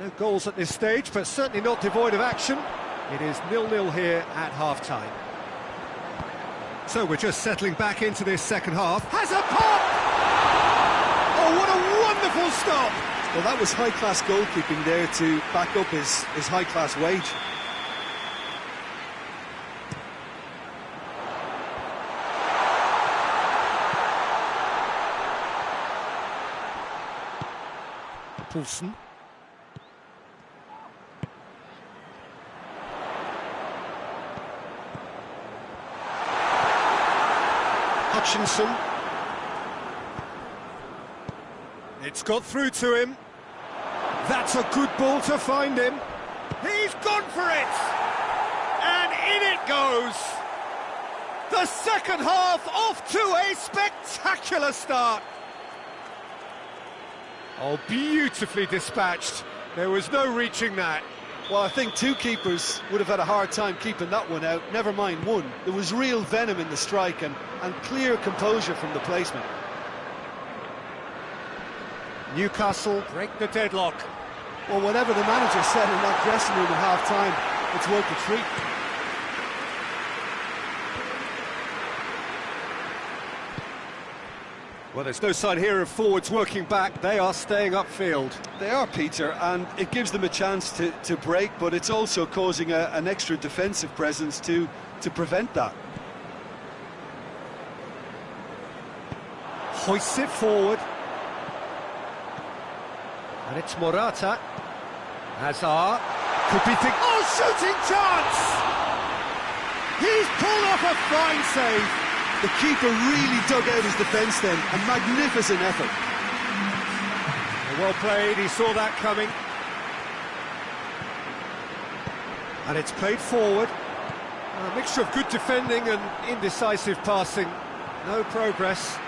No goals at this stage, but certainly not devoid of action. It is 0-0 here at half-time. So we're just settling back into this second half. Has a pop! Oh, what a wonderful stop! Well, that was high-class goalkeeping there to back up his high-class wage. Poulsen. Hutchinson. It's got through to him. That's a good ball to find him. He's gone for it! And in it goes! The second half off to a spectacular start. Oh, beautifully dispatched. There was no reaching that. Well, I think two keepers would have had a hard time keeping that one out, never mind one. There was real venom in the strike and clear composure from the placement. Newcastle break the deadlock. Well, whatever the manager said in that dressing room at half-time, it's worth a treat. Well, there's no sign here of forwards working back. They are staying upfield. They are, Peter, and it gives them a chance to break, but it's also causing an extra defensive presence to prevent that. Hoists it forward. And it's Morata. Hazard. Could be oh, shooting chance! He's pulled off a fine save. The keeper really dug out his defence then, a magnificent effort. Well played, he saw that coming. And it's played forward. A mixture of good defending and indecisive passing. No progress.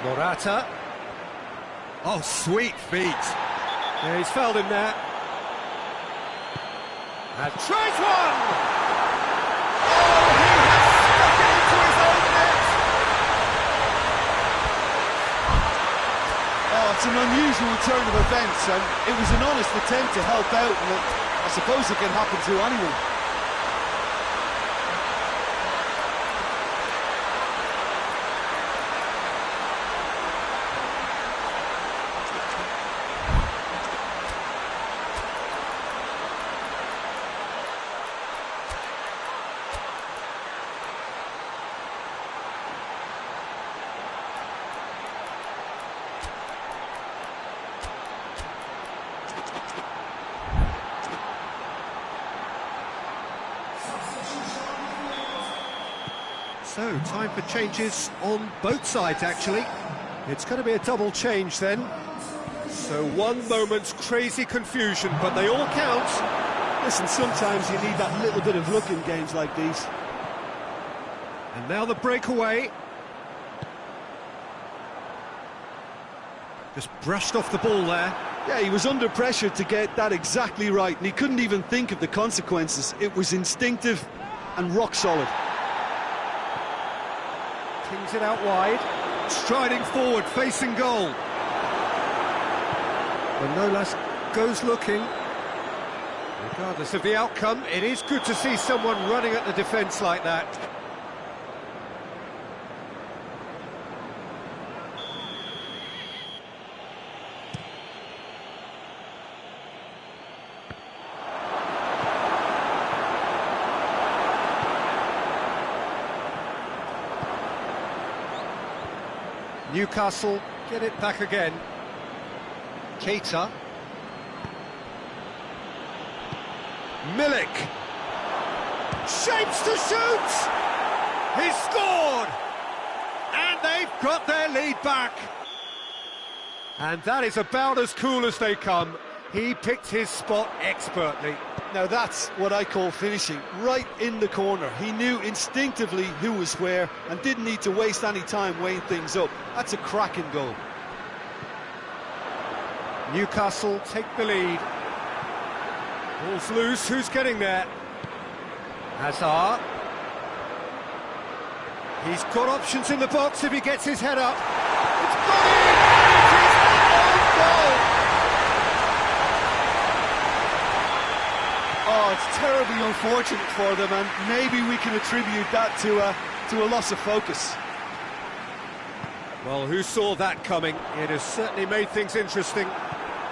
Morata. Oh, sweet feet. Yeah, he's fouled him there. And tries one! It's an unusual turn of events, and it was an honest attempt to help out, and I suppose it can happen to anyone. So, time for changes on both sides, actually. It's going to be a double change then. So, one moment's crazy confusion, but they all count. Listen, sometimes you need that little bit of luck in games like these. And now the breakaway. Just brushed off the ball there. Yeah, he was under pressure to get that exactly right, and he couldn't even think of the consequences. It was instinctive and rock solid. Kings it out wide, striding forward, facing goal. And Nolas goes looking. Regardless of the outcome, it is good to see someone running at the defence like that. Newcastle get it back again. Keita. Milik. Shapes to shoot! He's scored! And they've got their lead back. And that is about as cool as they come. He picked his spot expertly. Now that's what I call finishing, right in the corner. He knew instinctively who was where and didn't need to waste any time weighing things up. That's a cracking goal. Newcastle take the lead. Ball's loose, who's getting there? Hazard. He's got options in the box if he gets his head up. It's gone in! It is an own goal! Oh, it's terribly unfortunate for them, and maybe we can attribute that to a loss of focus. Well, who saw that coming? It has certainly made things interesting.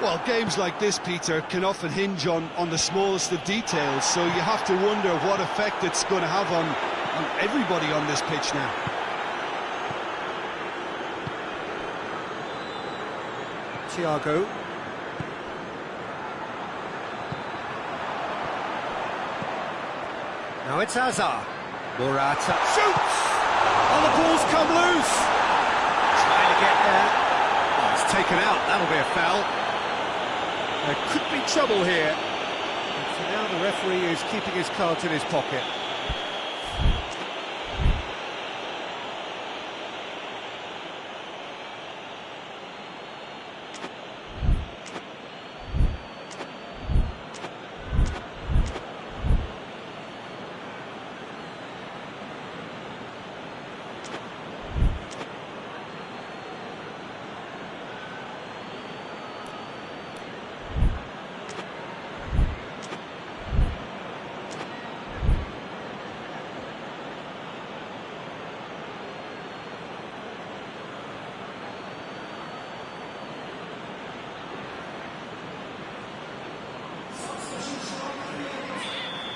Well, games like this, Peter, can often hinge on the smallest of details, so you have to wonder what effect it's going to have on everybody on this pitch now. Thiago. Now it's Hazard. Morata shoots! Oh, the ball's come loose! Trying to get there. Oh, it's taken out, that'll be a foul. There could be trouble here. And for now the referee is keeping his cards in his pocket.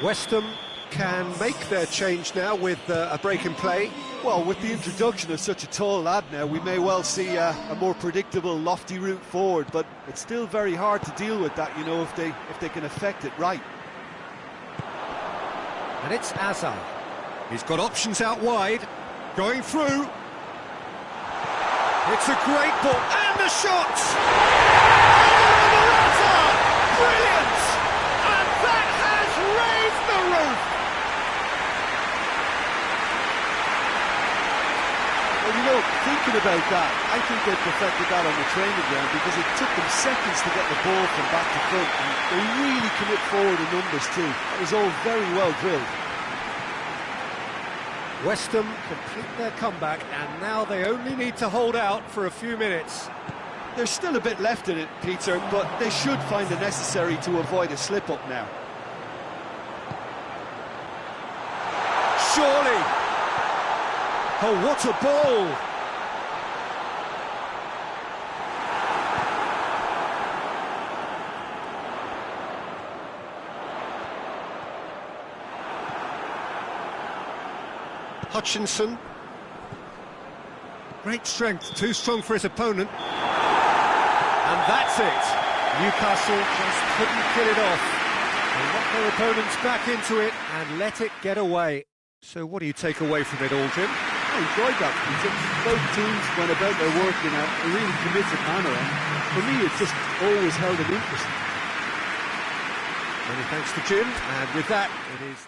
West Ham can make their change now with a break in play. Well, with the introduction of such a tall lad now, we may well see a more predictable, lofty route forward, but it's still very hard to deal with that, you know, if they can affect it right. And it's Hazard. He's got options out wide, going through. It's a great ball, and the shot! Morata! Brilliant! And that has raised the roof! Well, you know, thinking about that, I think they perfected that on the training ground because it took them seconds to get the ball from back to front, and they really commit forward in numbers too. That was all very well drilled. West Ham complete their comeback, and now they only need to hold out for a few minutes. There's still a bit left in it, Peter, but they should find the necessary to avoid a slip-up now. Surely! Oh, what a ball! Hutchinson. Great strength, too strong for his opponent. And that's it. Newcastle just couldn't kill it off. They knocked their opponents back into it and let it get away. So what do you take away from it all, Jim? I enjoyed that, Peter. Both teams went about their work in a really committed manner, and for me it's just always held an interest. Many thanks to Jim, and with that it is...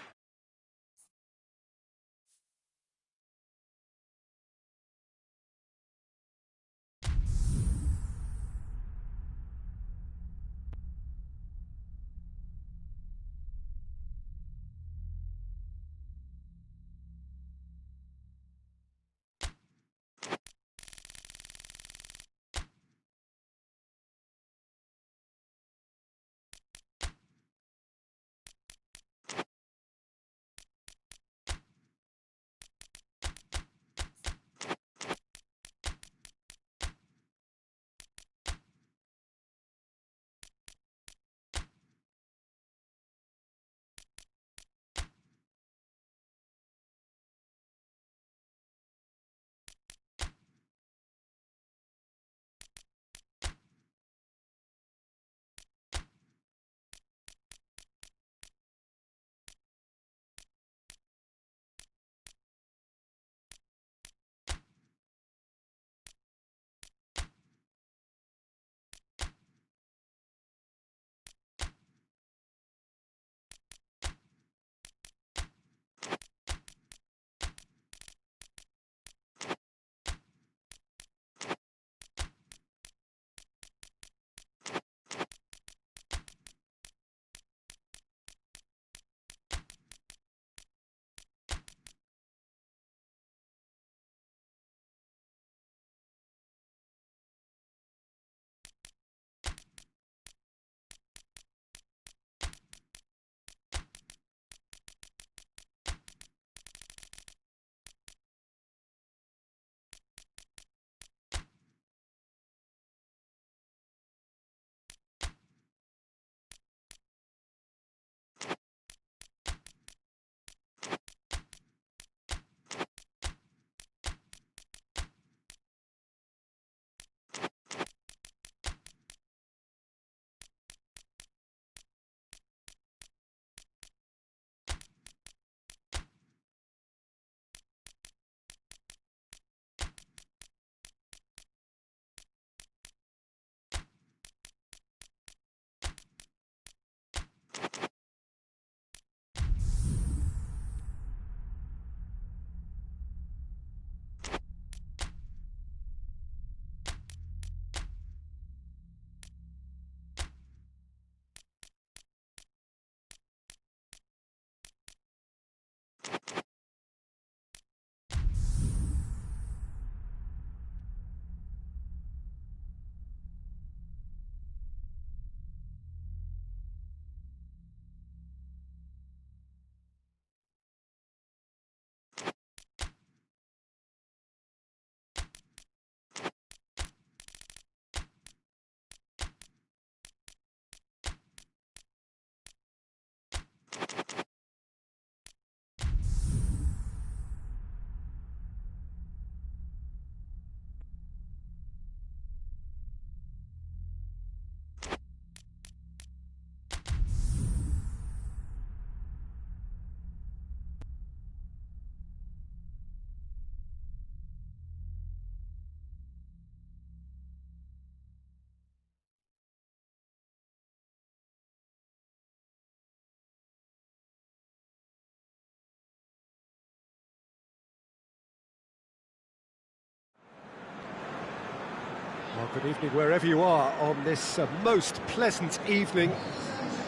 Good evening wherever you are on this most pleasant evening.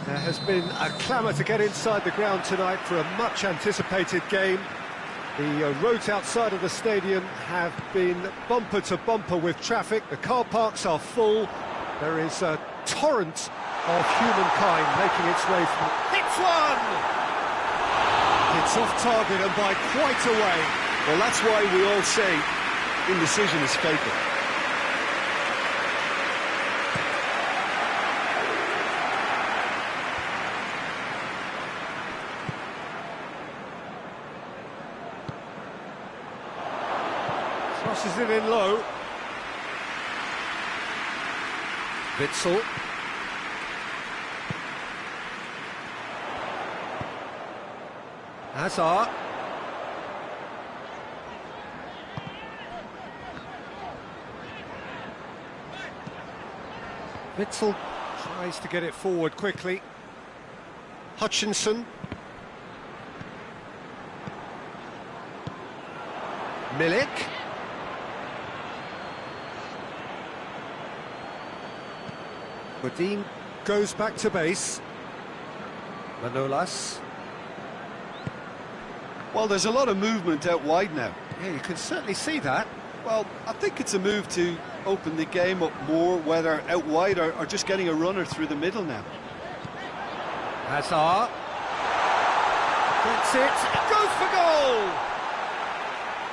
There has been a clamour to get inside the ground tonight for a much anticipated game. The roads outside of the stadium have been bumper to bumper with traffic. The car parks are full. There is a torrent of humankind making its way from... Hits one! It's off target and by quite a way. Well, that's why we all say indecision is fatal. Crosses it in low. Witsel. Hazard. Witsel tries to get it forward quickly. Hutchinson. Milik. Godin goes back to base. Manolas. Well, there's a lot of movement out wide now. Yeah, you can certainly see that. Well, I think it's a move to open the game up more, whether out wide or just getting a runner through the middle now. Hazard. Gets it. Goes for goal!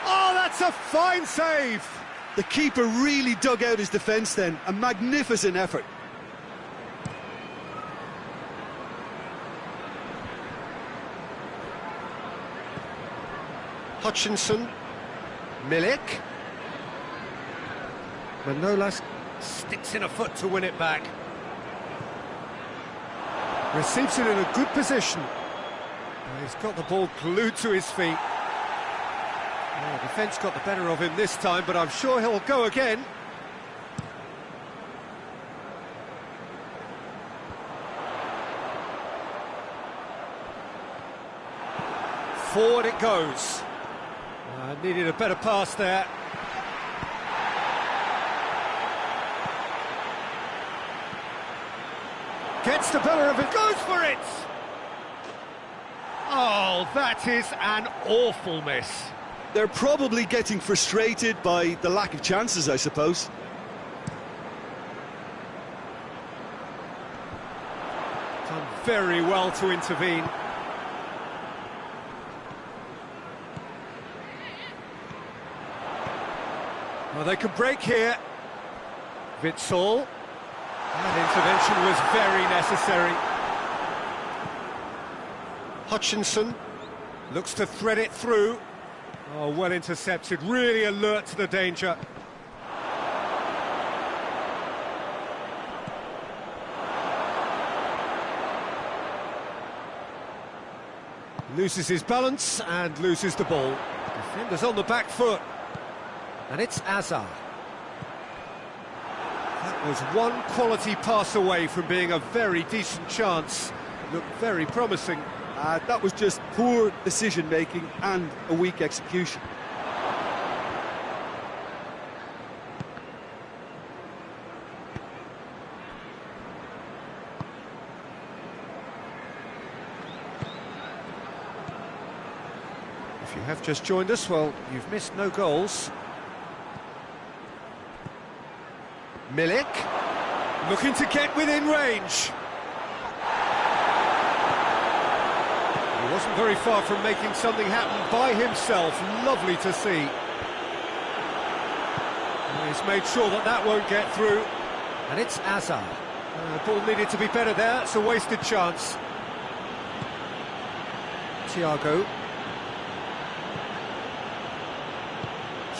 Oh, that's a fine save! The keeper really dug out his defence then. A magnificent effort. Hutchinson. Milik. Manolas sticks in a foot to win it back. Receives it in a good position. He's got the ball glued to his feet. Oh, defence got the better of him this time, but I'm sure he'll go again. Forward it goes. Needed a better pass there. Gets the better of it, goes for it! Oh, that is an awful miss. They're probably getting frustrated by the lack of chances, I suppose. Done very well to intervene. Well, they could break here. Witsel. That intervention was very necessary. Hutchinson looks to thread it through. Oh, well intercepted, really alert to the danger. Loses his balance and loses the ball. Defender's on the back foot. And it's Hazard. That was one quality pass away from being a very decent chance. Looked very promising. That was just poor decision-making and a weak execution. If you have just joined us, well, you've missed no goals. Milik, looking to get within range. He wasn't very far from making something happen by himself. Lovely to see. He's made sure that that won't get through. And it's Hazard. The ball needed to be better there. It's a wasted chance. Thiago.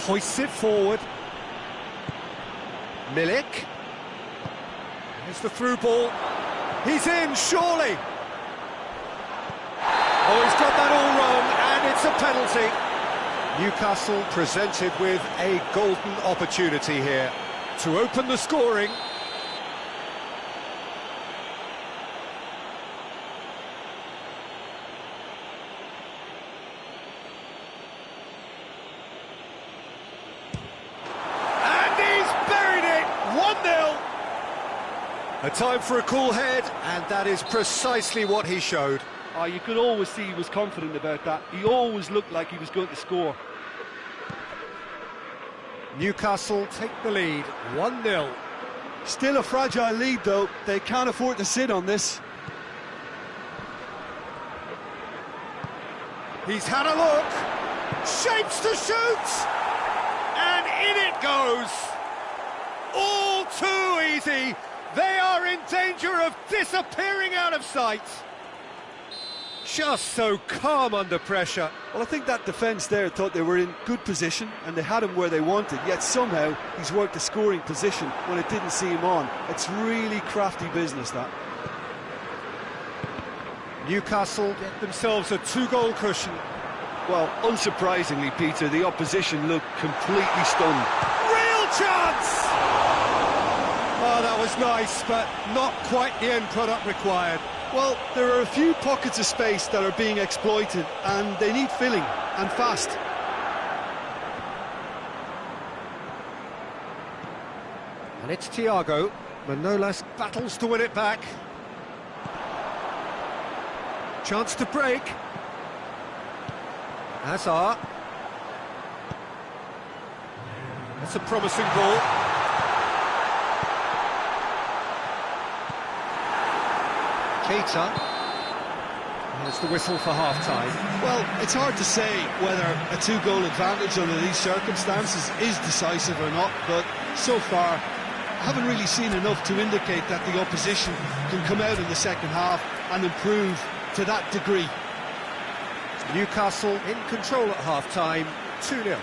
Hoists it forward. Milik. Here's the through ball. He's in, surely. Oh, he's got that all wrong, and it's a penalty. Newcastle presented with a golden opportunity here to open the scoring. A time for a cool head, and that is precisely what he showed. Oh, you could always see he was confident about that. He always looked like he was going to score. Newcastle take the lead, 1-0. Still a fragile lead, though. They can't afford to sit on this. He's had a look, shapes to shoot, and in it goes. All too easy. They are in danger of disappearing out of sight. Just so calm under pressure. Well, I think that defence there thought they were in good position and they had him where they wanted, yet somehow he's worked a scoring position when it didn't see him on. It's really crafty business, that. Newcastle get themselves a 2-goal cushion. Well, unsurprisingly, Peter, the opposition looked completely stunned. Real chance! Oh, that was nice, but not quite the end product required. Well, there are a few pockets of space that are being exploited, and they need filling, and fast. And it's Thiago. Manolas battles to win it back. Chance to break. Hazard. That's a promising ball. Keita. Here's the whistle for half-time. Well, it's hard to say whether a 2-goal advantage under these circumstances is decisive or not, but so far I haven't really seen enough to indicate that the opposition can come out in the second half and improve to that degree. Newcastle in control at half-time, 2-0.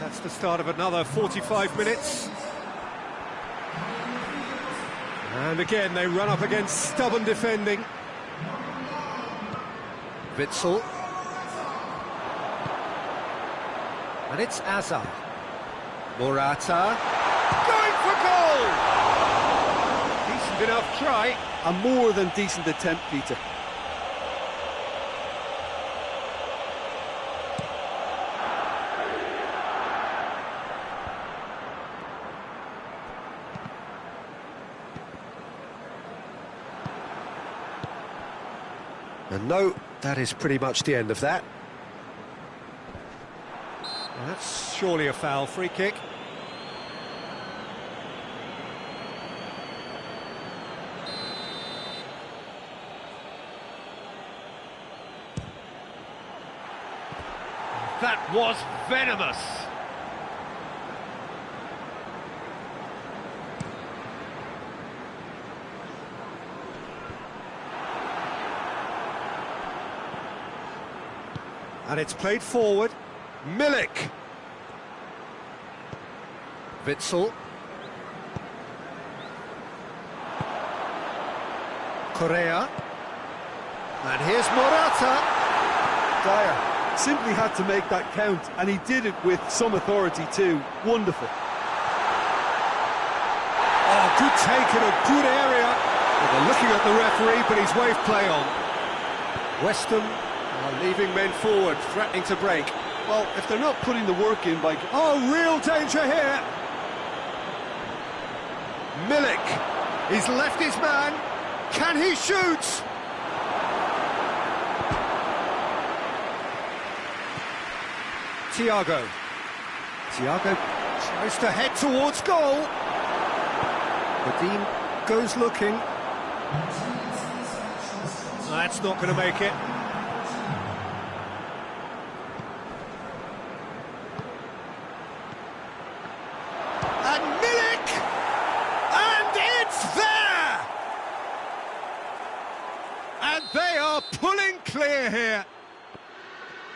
That's the start of another 45 minutes. And again, they run up against stubborn defending. Witsel. And it's Hazard. Morata. Going for goal! Decent enough try. A more than decent attempt, Peter. And no, that is pretty much the end of that. Well, that's surely a foul. Free kick. That was venomous. And it's played forward. Milik. Witsel. Correa. And here's Morata. Dyer simply had to make that count, and he did it with some authority too. Wonderful. Oh, good take in a good area. Well, they're looking at the referee, but he's waved play on. West Ham are leaving men forward, threatening to break. Well, if they're not putting the work in by... Oh, real danger here. Milik. He's left his man. Can he shoot? Thiago tries to head towards goal. Dean goes looking. That's not going to make it. And Milik! And it's there! And they are pulling clear here.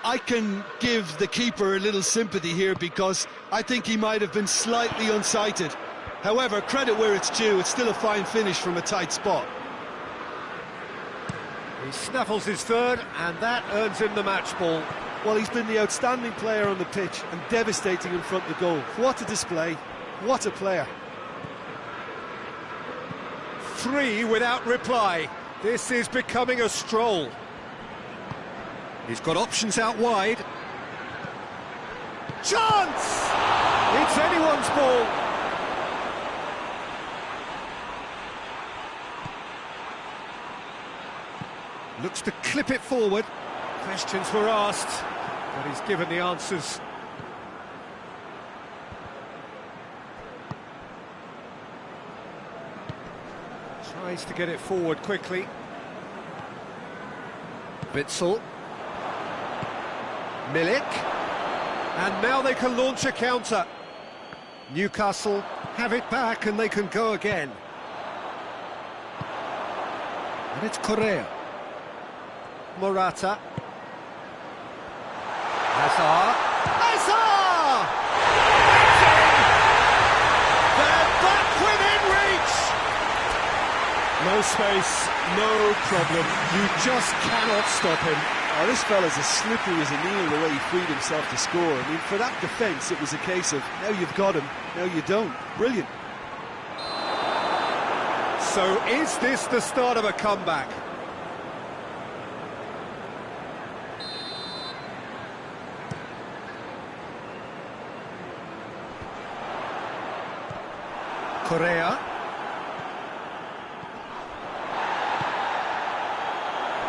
I can give the keeper a little sympathy here because I think he might have been slightly unsighted. However, credit where it's due, it's still a fine finish from a tight spot. He snaffles his third, and that earns him the match ball. Well, he's been the outstanding player on the pitch and devastating in front of the goal. What a display, what a player. 3 without reply. This is becoming a stroll. He's got options out wide. Chance! It's anyone's ball. Looks to clip it forward. Questions were asked, but he's given the answers. Tries to get it forward quickly. Witsel. Milik. And now they can launch a counter. Newcastle have it back and they can go again. And it's Correa. Morata. Hazard. They're back within reach! No space, no problem. You just cannot stop him. Oh, this fella's as slippery as a needle the way he freed himself to score. I mean, for that defence, it was a case of, now you've got him, now you don't. Brilliant. So is this the start of a comeback? Correa.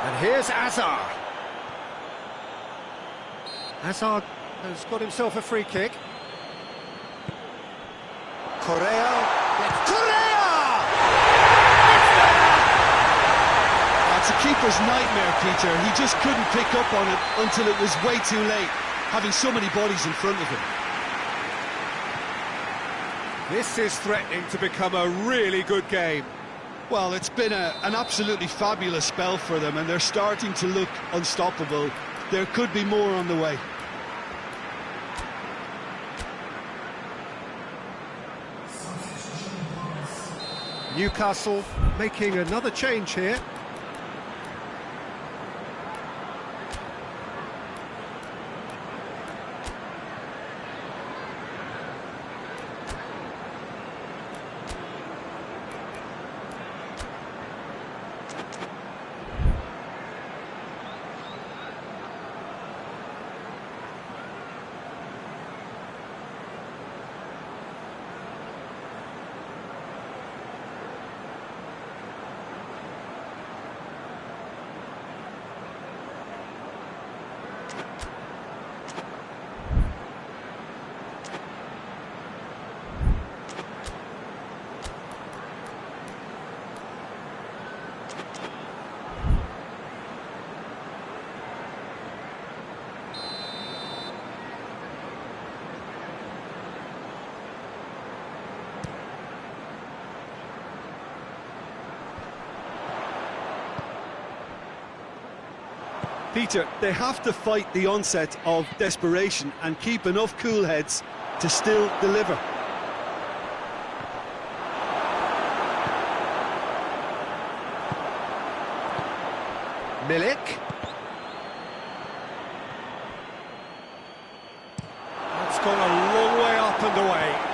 And here's Hazard. Hazard has got himself a free kick. Correa. Correa! That's a keeper's nightmare, Peter. He just couldn't pick up on it until it was way too late, having so many bodies in front of him. This is threatening to become a really good game. Well, it's been an absolutely fabulous spell for them, and they're starting to look unstoppable. There could be more on the way. Newcastle making another change here. Peter, they have to fight the onset of desperation and keep enough cool heads to still deliver. Milik. That's gone a long way up and away.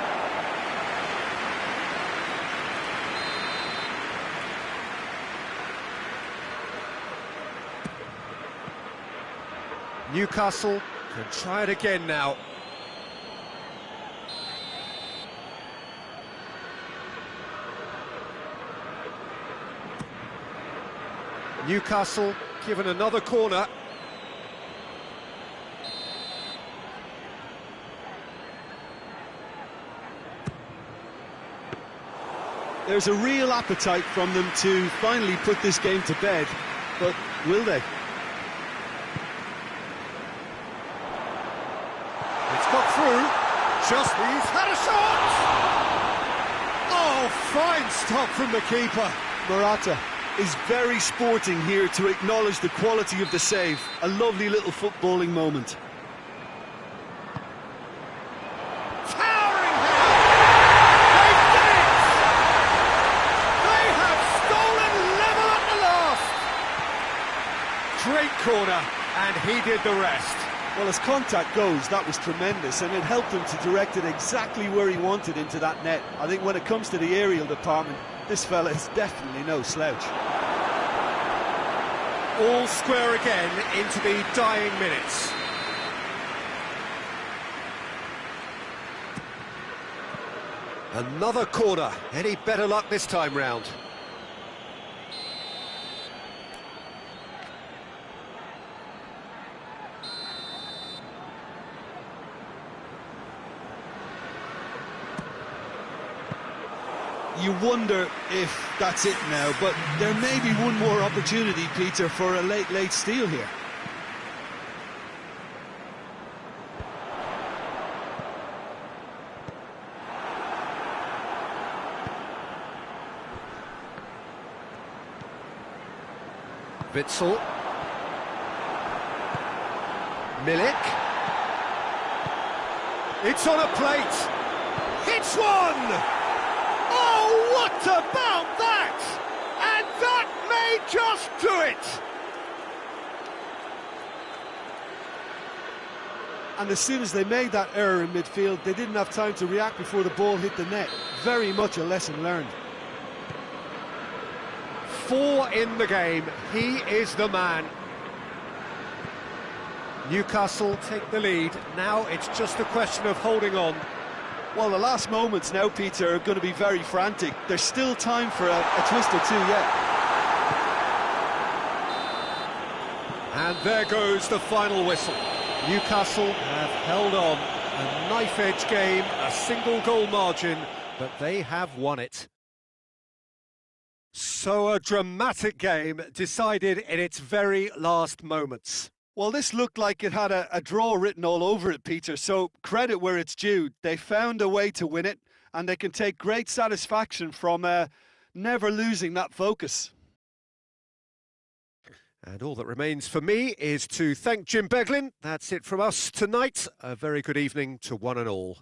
Newcastle can try it again now. Newcastle given another corner. There's a real appetite from them to finally put this game to bed, but will they? It's got through. He's had a shot! Oh, fine stop from the keeper. Morata is very sporting here to acknowledge the quality of the save. A lovely little footballing moment. Towering header! They did it! They have stolen level at the last! Great corner, and he did the rest. Well, as contact goes, that was tremendous, and it helped him to direct it exactly where he wanted into that net. I think when it comes to the aerial department, this fella is definitely no slouch. All square again into the dying minutes. Another corner. Any better luck this time round? You wonder if that's it now, but there may be one more opportunity, Peter, for a late steal here. Witsel. Milik. It's on a plate. Hits one! Oh, what about that? And that may just do it! And as soon as they made that error in midfield, they didn't have time to react before the ball hit the net. Very much a lesson learned. 4 in the game. He is the man. Newcastle take the lead. Now it's just a question of holding on. Well, the last moments now, Peter, are going to be very frantic. There's still time for a twist or two yet. And there goes the final whistle. Newcastle have held on. A knife-edge game, a single-goal margin, but they have won it. So a dramatic game decided in its very last moments. Well, this looked like it had a draw written all over it, Peter, so credit where it's due. They found a way to win it, and they can take great satisfaction from never losing that focus. And all that remains for me is to thank Jim Beglin. That's it from us tonight. A very good evening to one and all.